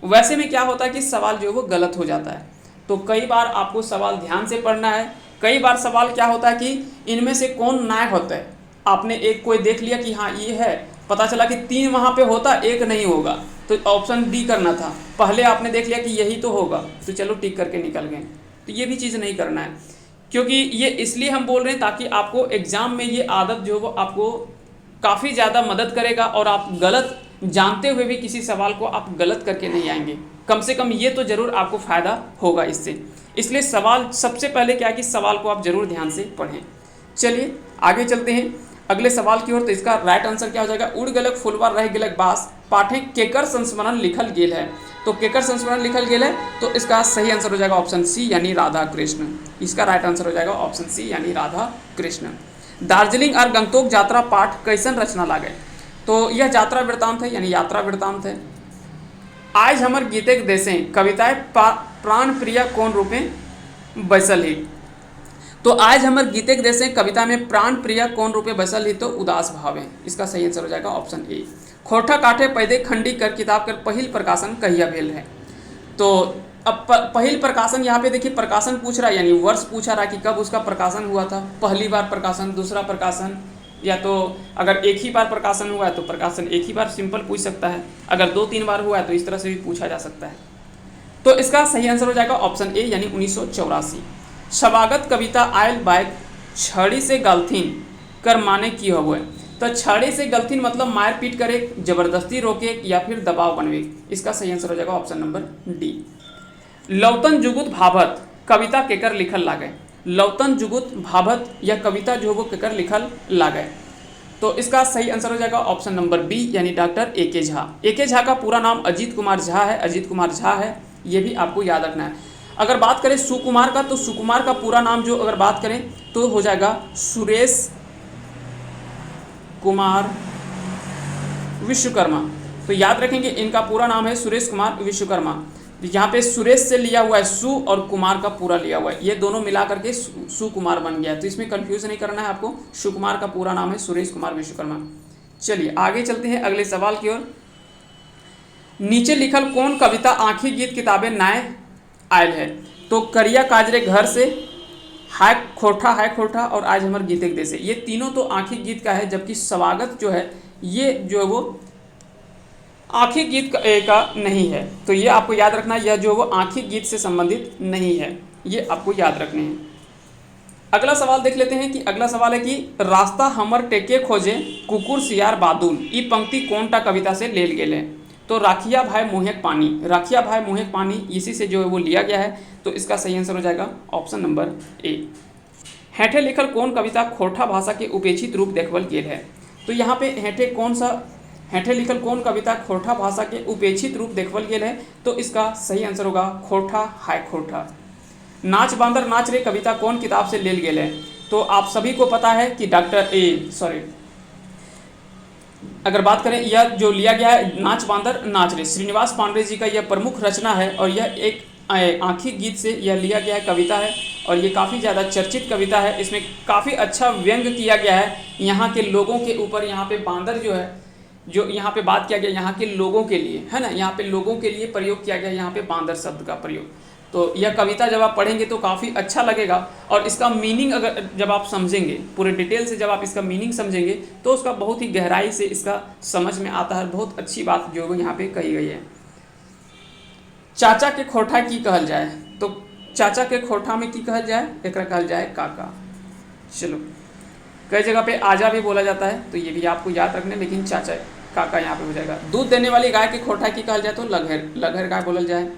वैसे में क्या होता है कि सवाल जो है वो गलत हो जाता है। तो कई बार आपको सवाल ध्यान से पढ़ना है। कई बार सवाल क्या होता है कि इनमें से कौन नायक होता है। आपने एक कोई देख लिया कि हाँ ये है, पता चला कि 3 वहाँ पे होता, एक नहीं होगा, तो ऑप्शन डी करना था। पहले आपने देख लिया कि यही तो होगा, तो चलो टिक करके निकल गए। तो ये भी चीज़ नहीं करना है, क्योंकि ये इसलिए हम बोल रहे हैं ताकि आपको एग्ज़ाम में ये आदत जो है वो आपको काफ़ी ज़्यादा मदद करेगा और आप गलत जानते हुए भी किसी सवाल को आप गलत करके नहीं आएंगे। कम से कम ये तो ज़रूर आपको फ़ायदा होगा इससे। इसलिए सवाल सबसे पहले क्या है कि सवाल को आप ज़रूर ध्यान से पढ़ें। चलिए आगे चलते हैं अगले सवाल की ओर। तो इसका राइट आंसर क्या हो जाएगा, उड़ गलक फुलवा रह गलक बास पाठे केकर संस्मरण लिखल गेल है। तो केकर संस्मरण लिखल गेल है, तो इसका सही आंसर हो जाएगा ऑप्शन सी यानी राधा कृष्ण। इसका राइट आंसर हो जाएगा ऑप्शन सी यानी राधा कृष्ण। दार्जिलिंग और गंगटोक यात्रा पाठ कैसन रचना लागे। तो यह यात्रा वृत्तांत है यानी यात्रा वृत्तांत है। आज हमर गीतेक देशें कविताएं प्राण प्रिया कौन रूपे बैसल ही। तो आज हमर गीतेक देशें कविता में प्राण प्रिया कौन रूपे बैसल ही, तो उदास भाव है। इसका सही आंसर हो जाएगा ऑप्शन ए। खोटा काठे पैदे खंडी कर किताब कर पहिल प्रकाशन कहिया भेल है। तो अब पहिल प्रकाशन यहाँ पे देखिए प्रकाशन पूछ रहा है यानी वर्ष पूछा रहा है कि कब उसका प्रकाशन हुआ था। पहली बार प्रकाशन, दूसरा प्रकाशन, या तो अगर एक ही बार प्रकाशन हुआ है तो प्रकाशन एक ही बार सिंपल पूछ सकता है। अगर 2-3 बार हुआ है तो इस तरह से भी पूछा जा सकता है। तो इसका सही आंसर हो जाएगा ऑप्शन ए यानी 1984। शवागत कविता आयल बाइक छड़ी से गलथिन कर माने की हो। तो छड़ी से गलथिन मतलब मार पीट करे, जबरदस्ती रोके या फिर दबाव बनवे। इसका सही आंसर हो जाएगा ऑप्शन नंबर डी। लौतन जुगुत भाभत कविता केकर लिखल लागे। लौतन जुगुत भाभत या कविता जो वो केकर लिखल लागे। तो इसका सही आंसर हो जाएगा ऑप्शन नंबर बी यानी doctor A K. Jha. A K. Jha का पूरा नाम अजीत कुमार झा है, अजीत कुमार झा है, ये भी आपको याद रखना है। अगर बात करें सुकुमार का, तो सुकुमार का पूरा नाम जो अगर बात करें तो हो जाएगा सुरेश कुमार विश्वकर्मा। तो याद रखेंगे इनका पूरा नाम है सुरेश कुमार विश्वकर्मा। यहाँ पे सुरेश से लिया हुआ है सु और कुमार का पूरा लिया हुआ है, ये दोनों मिला करके सुकुमार बन गया है। तो इसमें कंफ्यूज नहीं करना है आपको, सुकुमार का पूरा नाम है सुरेश कुमार विश्वकर्मा। चलिए आगे चलते हैं अगले सवाल की ओर। नीचे लिखल कौन कविता आँखी गीत किताबें नाय आयल है। तो करिया काजरे घर से, हाय खोठा और आज हमर गीते देश है, ये तीनों तो आँखी गीत का है। जबकि स्वागत जो है ये जो है वो आँखी गीत का नहीं है। तो ये आपको याद रखना, यह जो वो आँखी गीत से संबंधित नहीं है, ये आपको याद रखने हैं। अगला सवाल देख लेते हैं कि अगला सवाल है कि रास्ता हमर टेके खोजे कुकुर सियार बादुल, ई पंक्ति कौनटा कविता से लेल गेल है। तो राखिया भाई मुहेक पानी, राखिया भाई मुहेक पानी इसी से जो है वो लिया गया है। तो इसका सही आंसर हो जाएगा ऑप्शन नंबर ए। हेठे लिखल कौन कविता खोरठा भाषा के उपेक्षित रूप देखवल गेल है। तो यहाँ पे हेठे लिखल कौन कविता खोरठा भाषा के उपेक्षित रूप देखवल गेल है। तो इसका सही आंसर होगा खोरठा हाय खोरठा। नाच बांदर नाच रे कविता कौन किताब से लेल गेल है। तो आप सभी को पता है कि अगर बात करें यह जो लिया गया है नाच बांदर नाच रे, श्रीनिवास पांडे जी का यह प्रमुख रचना है और यह एक आँखी गीत से यह लिया गया कविता है और ये काफ़ी ज़्यादा चर्चित कविता है। इसमें काफ़ी अच्छा व्यंग किया गया है यहाँ के लोगों के ऊपर। यहाँ पे बांदर जो है, जो यहाँ पे बात किया गया यहाँ के लोगों के लिए है ना, यहाँ पे लोगों के लिए प्रयोग किया गया यहाँ पे बांदर शब्द का प्रयोग। तो यह कविता जब आप पढ़ेंगे तो काफ़ी अच्छा लगेगा, और इसका मीनिंग अगर जब आप समझेंगे, पूरे डिटेल से जब आप इसका मीनिंग समझेंगे तो उसका बहुत ही गहराई से इसका समझ में आता है। बहुत अच्छी बात जो यहाँ पे कही गई है। चाचा के खोठा की कहल जाए, तो चाचा के खोठा में की कहल जाए, एक कहल जाए काका। चलो, कई जगह पे आजा भी बोला जाता है, तो ये भी आपको याद रखना, लेकिन चाचा काका यहाँ पे हो जाएगा। दूध देने वाली गाय के खोठा की कहल जाए तो लगहर, लगहर गाय बोलल जाए।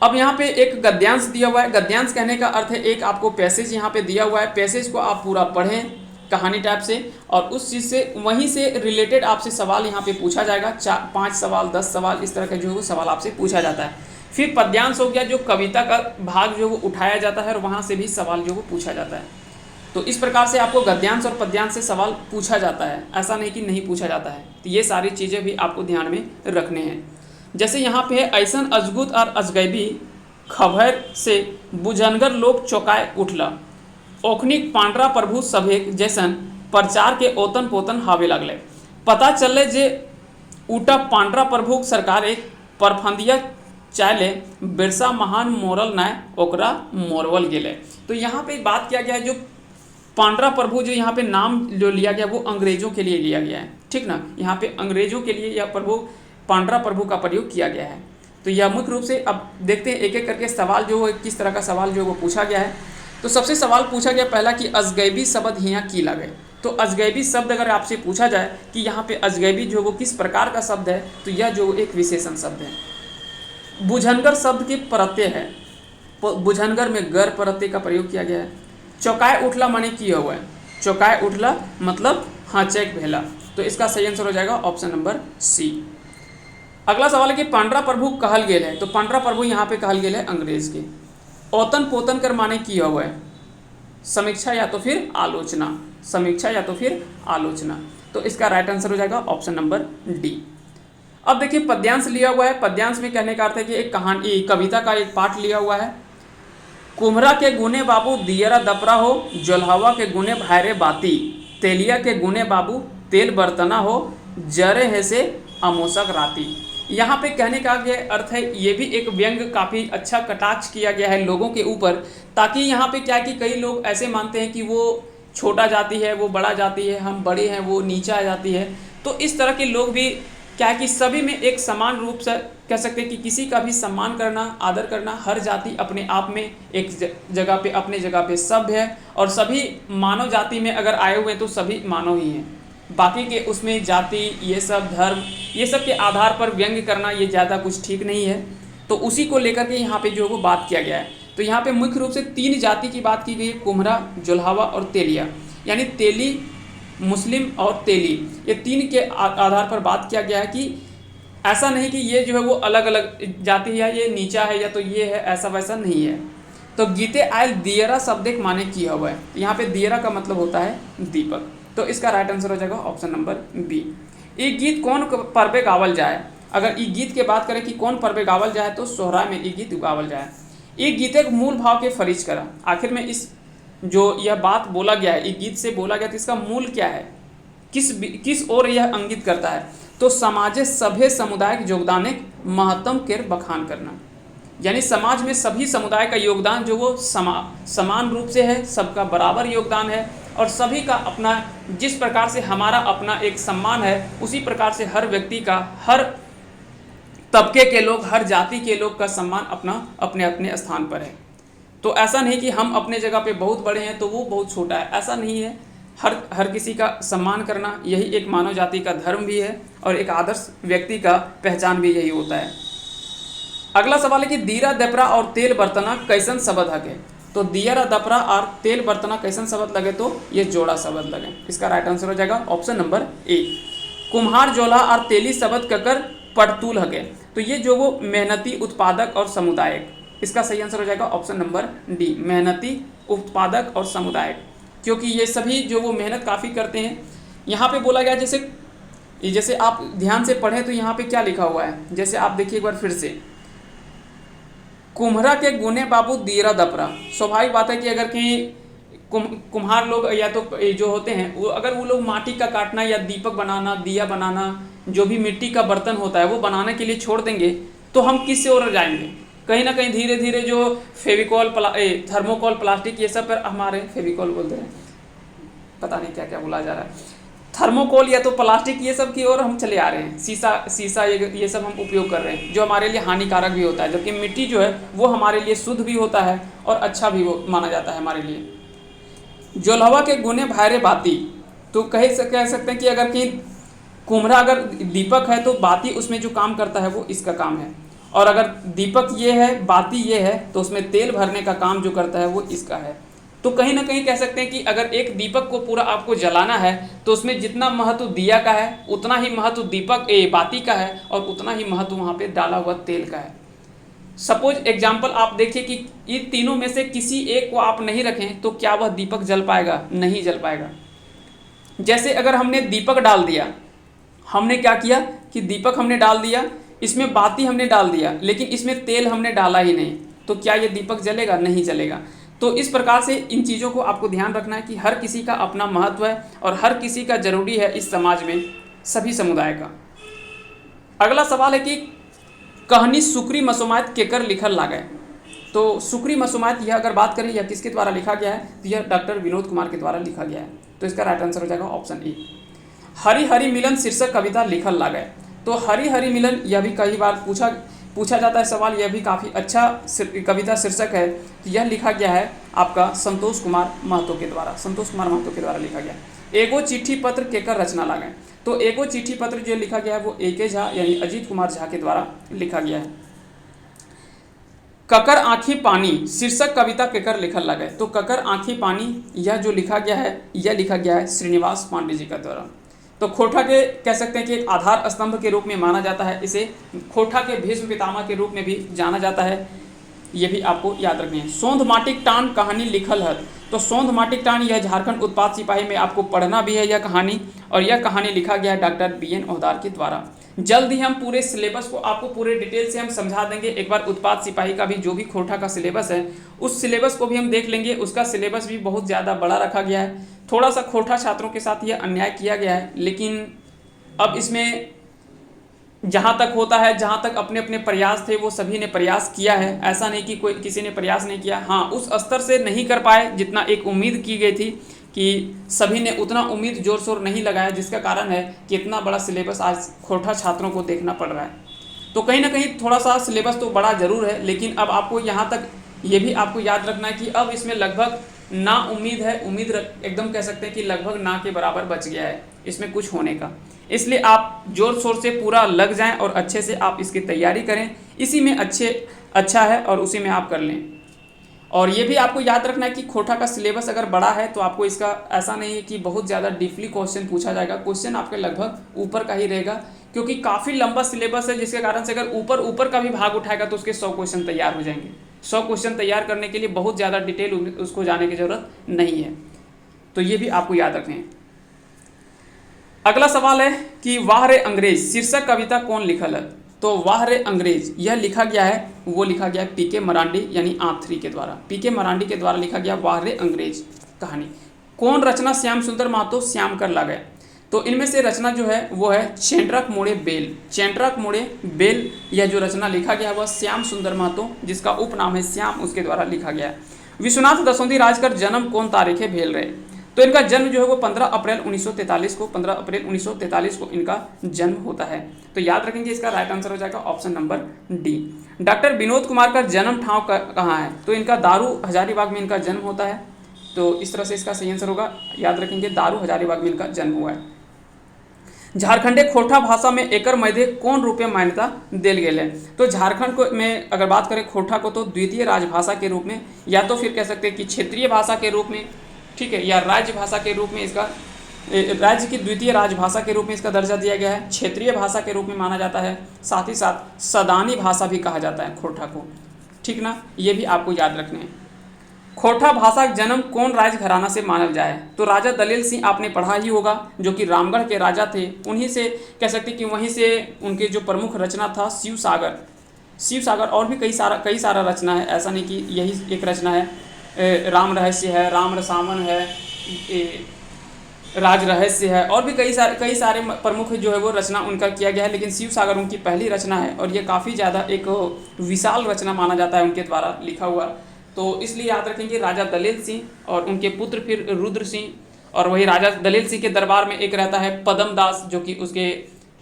अब यहाँ पे एक गद्यांश दिया हुआ है। गद्यांश कहने का अर्थ है एक आपको पैसेज यहाँ पे दिया हुआ है, पैसेज को आप पूरा पढ़ें कहानी टाइप से, और उस चीज़ से वहीं से रिलेटेड आपसे सवाल यहाँ पे पूछा जाएगा। 5 सवाल 10 सवाल इस तरह का जो है सवाल आपसे पूछा जाता है। फिर पद्यांश हो गया, जो कविता का भाग जो वो उठाया जाता है और वहाँ से भी सवाल जो वो पूछा जाता है। तो इस प्रकार से आपको गद्यांश और पद्यांश से सवाल पूछा जाता है, ऐसा नहीं कि नहीं पूछा जाता है। तो ये सारी चीज़ें भी आपको ध्यान में रखने हैं। जैसे यहाँ पे है, ऐसन अजगुत और अजगैबी खबर से बुझनगर लोग चौकाए उठला, ओखनिक पांडरा प्रभु सभेक जैसन प्रचार के ओतन पोतन हावे लगले। पता चले जे उटा पांडरा प्रभु सरकार एक परफंदिया चाले बिरसा महान मोरल नाय ओकरा मोरवल गेले। तो यहाँ पे बात किया गया है, जो पांडरा प्रभु जो यहाँ पे नाम जो लिया गया वो अंग्रेजों के लिए लिया गया है, ठीक ना। यहाँ पे अंग्रेजों के लिए यह प्रभु पांडरा प्रभु का प्रयोग किया गया है। तो यह मुख्य रूप से, अब देखते हैं एक एक करके सवाल जो है किस तरह का सवाल जो है वो पूछा गया है। तो सबसे सवाल पूछा गया पहला कि अजगैबी शब्द हियाँ की लगे। तो अजगैबी शब्द अगर आपसे पूछा जाए कि यहाँ पे अजगैबी जो वो किस प्रकार का शब्द है, तो यह जो एक विशेषण शब्द है। बुझनगर शब्द के प्रत्यय है, बुझनगर में गर प्रत्यय का प्रयोग किया गया है। चौकाए उठला माने किया हुआ है, चौकाए उठला मतलब हाँचैक भेला। तो इसका सही आंसर हो जाएगा ऑप्शन नंबर सी। अगला सवाल है कि पांडरा प्रभु कहल गेल है, तो पांडरा प्रभु यहाँ पे कहल गेल है अंग्रेज के। औतन पोतन कर माने किया हुआ है, समीक्षा या तो फिर आलोचना, समीक्षा या तो फिर आलोचना। तो इसका राइट आंसर हो जाएगा ऑप्शन नंबर डी। अब देखिए पद्यांश लिया हुआ है। पद्यांश में कहने का अर्थ है कि एक कहानी, कविता का एक पाठ लिया हुआ है। कुम्हरा के गुने बाबू दियरा दपरा हो, जोल्हावा के गुने भायरे बाती, तेलिया के गुने बाबू तेल बर्तना हो, जरे है से अमोसक राती। यहाँ पे कहने का ये अर्थ है, ये भी एक व्यंग काफ़ी अच्छा कटाक्ष किया गया है लोगों के ऊपर, ताकि यहाँ पे क्या कि कई लोग ऐसे मानते हैं कि वो छोटा जाति है, वो बड़ा जाति है, हम बड़े हैं, वो नीचा जाति है। तो इस तरह के लोग भी क्या कि सभी में एक समान रूप से कह सकते हैं कि किसी का भी सम्मान करना, आदर करना। हर जाति अपने आप में एक जगह पे, अपने जगह पे सभ्य है, और सभी मानव जाति में अगर आए हुए हैं तो सभी मानव ही हैं। बाकी के उसमें जाति, ये सब धर्म, ये सब के आधार पर व्यंग्य करना ये ज़्यादा कुछ ठीक नहीं है। तो उसी को लेकर के यहाँ पे जो वो बात किया गया है। तो यहाँ पे मुख्य रूप से 3 जाति की बात की गई है, कुम्हरा, जोल्हावा और तेलिया, यानी तेली, मुस्लिम और तेली, ये 3 के आधार पर बात किया गया है कि ऐसा नहीं कि ये जो है वो अलग अलग जाति है, ये नीचा है या तो ये है, ऐसा वैसा नहीं है। तो गीते आयल दियरा शब्द एक माने किया हुआ है। यहाँ पे दियरा का मतलब होता है दीपक। तो इसका राइट आंसर हो जाएगा ऑप्शन नंबर बी। ये गीत कौन पर्वे गावल जाए, अगर ये गीत की बात करें कि कौन पर्वे गावल जाए तो सोहराय में ये गीत गावल जाए। ये गीत एक मूल भाव के फरीज करा। आखिर में इस जो यह बात बोला गया है, ये गीत से बोला गया तो इसका मूल क्या है, किस ओर यह इंगित करता है, तो समाजे सभ्य सामुदायिक योगदान एक महत्तम के बखान करना। यानी समाज में सभी समुदाय का योगदान जो वो समान रूप से है, सबका बराबर योगदान है, और सभी का अपना, जिस प्रकार से हमारा अपना एक सम्मान है, उसी प्रकार से हर व्यक्ति का, हर तबके के लोग, हर जाति के लोग का सम्मान अपना अपने अपने स्थान पर है। तो ऐसा नहीं कि हम अपने जगह पे बहुत बड़े हैं तो वो बहुत छोटा है, ऐसा नहीं है। हर किसी का सम्मान करना यही एक मानव जाति का धर्म भी है, और एक आदर्श व्यक्ति का पहचान भी यही होता है। अगला सवाल है कि दीरा दपरा और तेल बर्तना कैसन शब्द हके। तो दियरा दपरा और तेल बर्तना कैसन शब्द लगे, तो ये जोड़ा शब्द लगे। इसका राइट आंसर हो जाएगा ऑप्शन नंबर ए। कुम्हार, जोला और तेली शब्द ककर पटतूल हके। तो ये जो वो मेहनती, उत्पादक और सामुदायिक, इसका सही आंसर हो जाएगा ऑप्शन नंबर डी, मेहनती, उत्पादक और सामुदायिक, क्योंकि ये सभी जो वो मेहनत काफ़ी करते हैं। यहाँ पे बोला गया, जैसे आप ध्यान से पढ़ें तो यहाँ पे क्या लिखा हुआ है, जैसे आप देखिए एक बार फिर से, कुम्हरा के गुने बाबू दीरा दपरा। स्वाभाविक बात है कि अगर कहीं कुम्हार लोग या तो जो होते हैं वो, अगर वो लोग माटी का काटना या दीपक बनाना, दिया बनाना, जो भी मिट्टी का बर्तन होता है वो बनाने के लिए छोड़ देंगे, तो हम किससे ओर जाएंगे, कहीं ना कहीं धीरे धीरे जो फेविकॉल थर्मोकॉल प्लास्टिक ये सब पर हमारे फेविकॉल बोलते हैं, पता नहीं क्या क्या बोला जा रहा है, थर्मोकोल या तो प्लास्टिक ये सब की ओर हम चले आ रहे हैं। शीशा ये सब हम उपयोग कर रहे हैं जो हमारे लिए हानिकारक भी होता है, जबकि मिट्टी जो है वो हमारे लिए शुद्ध भी होता है और अच्छा भी वो माना जाता है हमारे लिए। जोलहवा के गुने भायरे बाती, तो कह सकते हैं कि अगर कहीं कुम्हरा अगर दीपक है तो बाती उसमें जो काम करता है वो इसका काम है, और अगर दीपक ये है बाती ये है तो उसमें तेल भरने का काम जो करता है वो इसका है। तो कहीं ना कहीं कह सकते हैं कि अगर एक दीपक को पूरा आपको जलाना है तो उसमें जितना महत्व दिया का है उतना ही महत्व दीपक बाती का है, और उतना ही महत्व वहाँ पे डाला हुआ तेल का है। सपोज एग्जाम्पल आप देखिए कि इन तीनों में से किसी एक को आप नहीं रखें तो क्या वह दीपक जल पाएगा? नहीं जल पाएगा। जैसे अगर हमने दीपक डाल दिया, हमने क्या किया कि दीपक हमने डाल दिया, इसमें बाती हमने डाल दिया, लेकिन इसमें तेल हमने डाला ही नहीं, तो क्या ये दीपक जलेगा? नहीं जलेगा। तो इस प्रकार से इन चीज़ों को आपको ध्यान रखना है कि हर किसी का अपना महत्व है और हर किसी का जरूरी है इस समाज में, सभी समुदाय का। अगला सवाल है कि कहानी सुक्री मसोमात केकर लिखल लागे। तो सुक्री मसोमात यह अगर बात करें यह किसके द्वारा लिखा गया है, तो यह डॉक्टर विनोद कुमार के द्वारा लिखा गया है। तो इसका राइट आंसर हो जाएगा ऑप्शन ए। हरि हरि मिलन शीर्षक कविता लिखल लागे। तो हरि हरि मिलन यह भी कई बार पूछा जाता है सवाल, यह भी काफ़ी अच्छा कविता शीर्षक है। यह लिखा गया है आपका संतोष कुमार महतो के द्वारा लिखा गया। एगो चिट्ठी पत्र केकर रचना लागे। तो एगो चिट्ठी पत्र जो लिखा गया है वो ए.के. झा यानी अजीत कुमार झा के द्वारा लिखा गया है। ककर आँखी पानी शीर्षक कविता केकर लिखल लागे। तो ककर आँखी पानी यह जो लिखा गया है यह लिखा गया है श्रीनिवास पांडे जी का द्वारा। तो खोटा के कह सकते हैं कि एक आधार स्तंभ के रूप में माना जाता है, इसे खोटा के भीष्म पितामह के रूप में भी जाना जाता है, ये भी आपको याद रखनी है। सोंध माटिक टान कहानी लिखल है। तो सोंध माटिक टान यह झारखंड उत्पाद सिपाही में आपको पढ़ना भी है यह कहानी, और यह कहानी लिखा गया है डॉक्टर बी.एन. ओहदार के द्वारा। जल्द ही हम पूरे सिलेबस को आपको पूरे डिटेल से हम समझा देंगे। एक बार उत्पाद सिपाही का भी जो भी खोटा का सिलेबस है उस सिलेबस को भी हम देख लेंगे। उसका सिलेबस भी बहुत ज़्यादा बड़ा रखा गया है। थोड़ा सा खोटा छात्रों के साथ यह अन्याय किया गया है, लेकिन अब इसमें जहाँ तक होता है, जहाँ तक अपने अपने प्रयास थे वो सभी ने प्रयास किया है। ऐसा नहीं कि कोई किसी ने प्रयास नहीं किया। हाँ, उस स्तर से नहीं कर पाए जितना एक उम्मीद की गई थी, कि सभी ने उतना उम्मीद जोर शोर नहीं लगाया, जिसका कारण है कि इतना बड़ा सिलेबस आज खोटा छात्रों को देखना पड़ रहा है। तो कहीं ना कहीं थोड़ा सा सिलेबस तो बड़ा ज़रूर है, लेकिन अब आपको यहाँ तक ये भी आपको याद रखना है कि अब इसमें लगभग ना उम्मीद है, एकदम कह सकते हैं कि लगभग ना के बराबर बच गया है इसमें कुछ होने का। इसलिए आप जोर शोर से पूरा लग जाएं और अच्छे से आप इसकी तैयारी करें, इसी में अच्छा है और उसी में आप कर लें। और ये भी आपको याद रखना है कि खोटा का सिलेबस अगर बड़ा है तो आपको इसका ऐसा नहीं है कि बहुत ज़्यादा डीपली क्वेश्चन पूछा जाएगा। क्वेश्चन आपके लगभग ऊपर का ही रहेगा, क्योंकि काफ़ी लंबा सिलेबस है, जिसके कारण से अगर ऊपर का भी भाग उठाएगा तो उसके 100 क्वेश्चन तैयार हो जाएंगे। 100 क्वेश्चन तैयार करने के लिए बहुत ज़्यादा डिटेल उसको जाने की ज़रूरत नहीं है। तो ये भी आपको याद रखें। अगला सवाल है कि वाह रे अंग्रेज शीर्षक कविता कौन लिखल है। तो वाह रे अंग्रेज यह लिखा गया है, वो लिखा गया है पी.के. मरांडी यानी आंथरी के द्वारा। पी.के. मरांडी के द्वारा लिखा गया वाह रे अंग्रेज कहानी। कौन रचना श्याम सुंदर महतो श्याम कर लागे। तो इनमें से रचना जो है वो है चेंट्रक मोड़े बेल। चेंट्रक मोड़े बेल यह जो रचना लिखा गया है वह श्याम सुंदर महतो, जिसका उपनाम है श्याम, उसके द्वारा लिखा गया है। विश्वनाथ दसोंदी राजकर जन्म कौन तारीखे भेल रहे। तो इनका जन्म जो है वो 15 अप्रैल 1943 को इनका जन्म होता है। तो याद रखेंगे इसका राइट आंसर हो जाएगा option number D. Doctor Vinod Kumar का जन्म ठाव कहाँ है। तो इनका दारू हजारीबाग में इनका जन्म होता है। तो इस तरह से इसका सही आंसर होगा, याद रखेंगे दारू हजारीबाग में इनका जन्म हुआ है। झारखंडे खोटा भाषा में एकर मध्य कौन रूपे मान्यता दिल गए है। तो झारखंड को में अगर बात करें खोटा को तो द्वितीय राजभाषा के रूप में, या तो फिर कह सकते हैं कि क्षेत्रीय भाषा के रूप में, ठीक है, या राज्य भाषा के रूप में इसका राज्य की द्वितीय राजभाषा के रूप में इसका दर्जा दिया गया है। क्षेत्रीय भाषा के रूप में माना जाता है, साथ ही साथ सदानी भाषा भी कहा जाता है खोटा को, ठीक ना, ये भी आपको याद रखने हैं। खोटा भाषा का जन्म कौन राजघराना से मानल जाए। तो राजा दलेल सिंह आपने पढ़ा ही होगा, जो कि रामगढ़ के राजा थे। उन्हीं से कह सकते कि वहीं से उनके जो प्रमुख रचना था शिव सागर, और भी कई सारा रचना है, ऐसा नहीं कि यही एक रचना है। राम रहस्य है, राम रसावन है, राज रहस्य है, और भी कई सारे प्रमुख जो है वो रचना उनका किया गया है, लेकिन शिव सागर उनकी पहली रचना है और ये काफ़ी ज़्यादा एक विशाल रचना माना जाता है उनके द्वारा लिखा हुआ। तो इसलिए याद रखेंगे राजा दलेल सिंह और उनके पुत्र फिर रुद्र सिंह, और वही राजा दलेल सिंह के दरबार में एक रहता है पदम दास जो कि उसके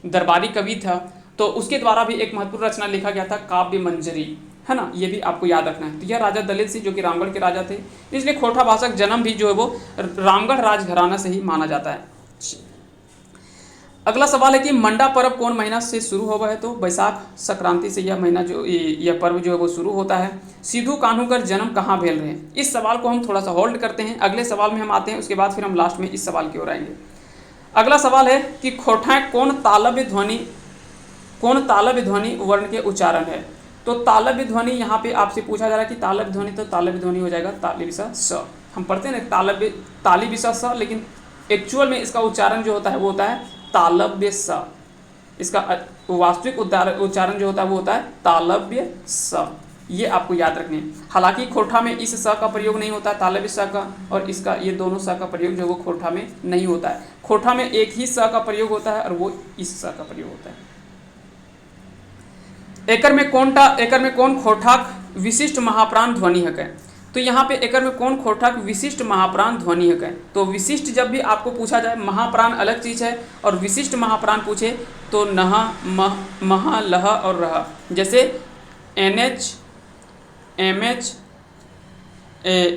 दरबारी कवि था, तो उसके द्वारा भी एक महत्वपूर्ण रचना लिखा गया था काव्य मंजरी, है ना, ये भी आपको याद रखना है। तो यह राजा दलित सिंह जो कि रामगढ़ के राजा थे, इसलिए खोटा भाषा का जन्म भी जो है वो रामगढ़ राजघराना से ही माना जाता है। अगला सवाल है कि मंडा पर्व कौन महीना से शुरू हुआ है? तो बैसाख संक्रांति से यह महीना जो यह पर्व जो है वो शुरू होता है। सिद्धू कान्हू का जन्म कहाँ भेल रहे हैं? इस सवाल को हम थोड़ा सा होल्ड करते हैं, अगले सवाल में हम आते हैं, उसके बाद फिर हम लास्ट में इस सवाल की ओर आएंगे। अगला सवाल है कि खोठाएँ कौन तालव्य ध्वनि वर्ण के उच्चारण है? तो तालव्य ध्वनि यहाँ पे आपसे पूछा जा रहा है कि तालव्य ध्वनि, तो तालव्य ध्वनि हो जाएगा ताली विसा स। हम पढ़ते हैं ना ताली विसा स, लेकिन एक्चुअल में इसका उच्चारण जो होता है वो होता है तालव्य स। इसका वास्तविक उच्चारण जो होता है वो होता है तालव्य स। ये आपको याद रखने हैं। हालांकि खोठा में इस स का प्रयोग नहीं होता है, तालव्य स का और इसका ये दोनों स का प्रयोग जो वो खोठा में नहीं होता है। खोठा में एक ही स का प्रयोग होता है और वो इस स का प्रयोग होता है। एकर में कौन खोठाक विशिष्ट महाप्राण ध्वनि है? तो यहाँ पे एकर में कौन खोठाक विशिष्ट महाप्राण ध्वनि है? तो विशिष्ट जब भी आपको पूछा जाए, महाप्राण अलग चीज़ है और विशिष्ट महाप्राण पूछे तो नह, मह, लह और रह, जैसे NH, MH,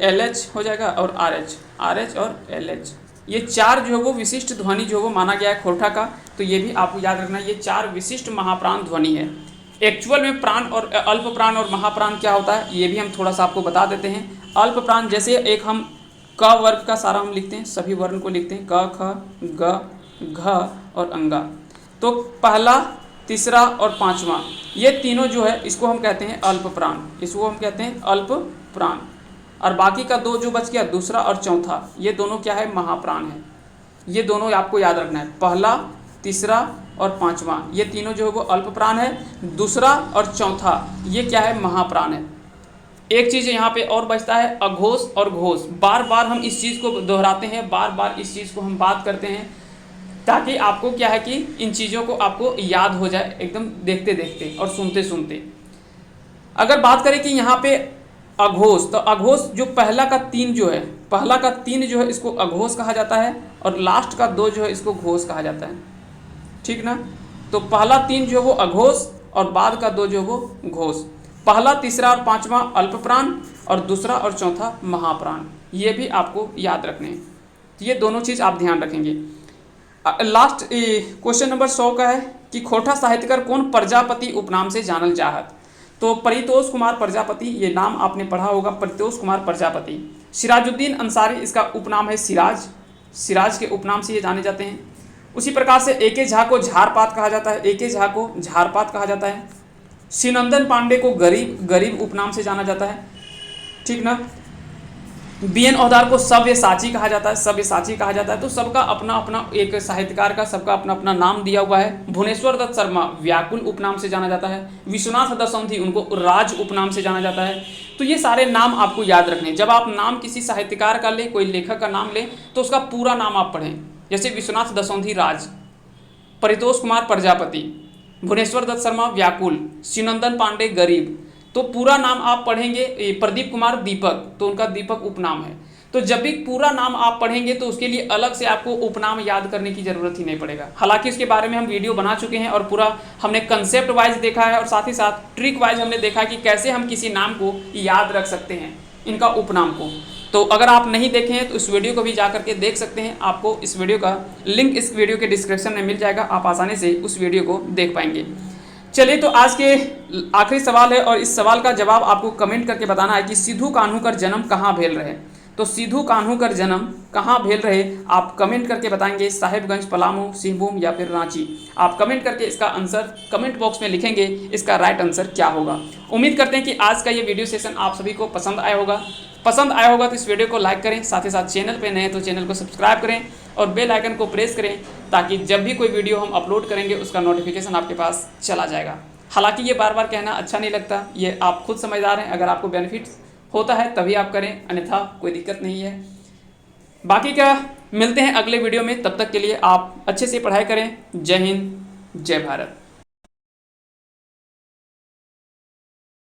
LH हो जाएगा और RH और LH, ये चार जो है वो विशिष्ट ध्वनि जो वो माना गया है खोठा का। तो ये भी आपको याद रखना है, ये चार विशिष्ट महाप्राण ध्वनि है। एक्चुअल में प्राण और अल्प प्राण और महाप्राण क्या होता है ये भी हम थोड़ा सा आपको बता देते हैं। अल्प प्राण जैसे एक हम क वर्ग का सारा हम लिखते हैं, सभी वर्ण को लिखते हैं, क, ख, ग, घ और अंगा। तो पहला, तीसरा और पांचवा ये तीनों जो है इसको हम कहते हैं अल्प प्राण, इसको हम कहते हैं अल्प प्राण। और बाकी का दो जो बच गया, दूसरा और चौथा, ये दोनों क्या है? महाप्राण है। ये दोनों आपको याद रखना है, पहला, तीसरा और पांचवा, ये तीनों जो है वो अल्प प्राण है। दूसरा और चौथा ये क्या है? महाप्राण है। एक चीज़ यहाँ पे और बचता है, अघोष और घोष। बार बार हम इस चीज़ को दोहराते हैं, बार बार इस चीज़ को हम बात करते हैं, ताकि आपको क्या है कि इन चीज़ों को आपको याद हो जाए एकदम देखते देखते और सुनते सुनते। अगर बात करें कि यहाँ पे अघोष, तो अघोष जो पहला का तीन जो है इसको अघोष कहा जाता है और लास्ट का दो जो है इसको घोष कहा जाता है, ठीक ना। तो पहला तीन जो वो अघोष और बाद का दो जो वो घोष। पहला, तीसरा और पांचवा अल्प प्राण और दूसरा और चौथा महाप्राण, ये भी आपको याद रखने हैं। तो ये दोनों चीज़ आप ध्यान रखेंगे। लास्ट क्वेश्चन नंबर 100 का है कि खोठा साहित्यकार कौन प्रजापति उपनाम से जानल जाहत? तो परितोष कुमार प्रजापति, ये नाम आपने पढ़ा होगा, परितोष कुमार प्रजापति। सिराजुद्दीन अंसारी इसका उपनाम है सिराज के उपनाम से ये जाने जाते हैं। उसी प्रकार से A.K. झा को झारपात कहा जाता है, A.K. झा को झारपात कहा जाता है। शिवनंदन पांडे को गरीब उपनाम से जाना जाता है, ठीक ना। B.N. औधार को सव्यसाची कहा जाता है, तो सबका अपना अपना एक साहित्यकार का सबका अपना अपना नाम दिया हुआ है। भुवनेश्वर दत्त शर्मा व्याकुल उपनाम से जाना जाता है। विश्वनाथ दसौंधी उनको राज उपनाम से जाना जाता है। तो ये सारे नाम आपको याद रखने। जब आप नाम किसी साहित्यकार का लें, कोई लेखक का नाम लें, तो उसका पूरा नाम आप पढ़ें। जैसे विश्वनाथ दसौंधी राज, परितोष कुमार प्रजापति, भुवनेश्वर दत्त शर्मा व्याकुल, शिवनंदन पांडे गरीब, तो पूरा नाम आप पढ़ेंगे। प्रदीप कुमार दीपक, तो उनका दीपक उपनाम है। तो जब भी पूरा नाम आप पढ़ेंगे तो उसके लिए अलग से आपको उपनाम याद करने की ज़रूरत ही नहीं पड़ेगा। हालांकि इसके बारे में हम वीडियो बना चुके हैं और पूरा हमने कंसेप्ट वाइज देखा है और साथ ही साथ ट्रिक वाइज हमने देखा है कि कैसे हम किसी नाम को याद रख सकते हैं, इनका उपनाम को। तो अगर आप नहीं देखे हैं तो इस वीडियो को भी जा करके देख सकते हैं। आपको इस वीडियो का लिंक इस वीडियो के डिस्क्रिप्शन में मिल जाएगा, आप आसानी से उस वीडियो को देख पाएंगे। चलिए, तो आज के आखिरी सवाल है और इस सवाल का जवाब आपको कमेंट करके बताना है कि सिद्धू कान्हू का जन्म कहाँ भेल रहे। तो सिद्धू कान्हू का जन्म कहाँ भेल रहे आप कमेंट करके बताएंगे, साहिबगंज, पलामू, सिंहभूम या फिर रांची। आप कमेंट करके इसका आंसर कमेंट बॉक्स में लिखेंगे, इसका राइट आंसर क्या होगा। उम्मीद करते हैं कि आज का ये वीडियो सेशन आप सभी को पसंद आया होगा। तो इस वीडियो को लाइक करें, साथ ही साथ चैनल पे नए हैं तो चैनल को सब्सक्राइब करें और बेल आइकन को प्रेस करें, ताकि जब भी कोई वीडियो हम अपलोड करेंगे उसका नोटिफिकेशन आपके पास चला जाएगा। हालांकि ये बार बार कहना अच्छा नहीं लगता, ये आप खुद समझदार हैं। अगर आपको बेनिफिट होता है तभी आप करें, अन्यथा कोई दिक्कत नहीं है। बाकी का मिलते हैं अगले वीडियो में, तब तक के लिए आप अच्छे से पढ़ाई करें। जय हिंद, जय भारत।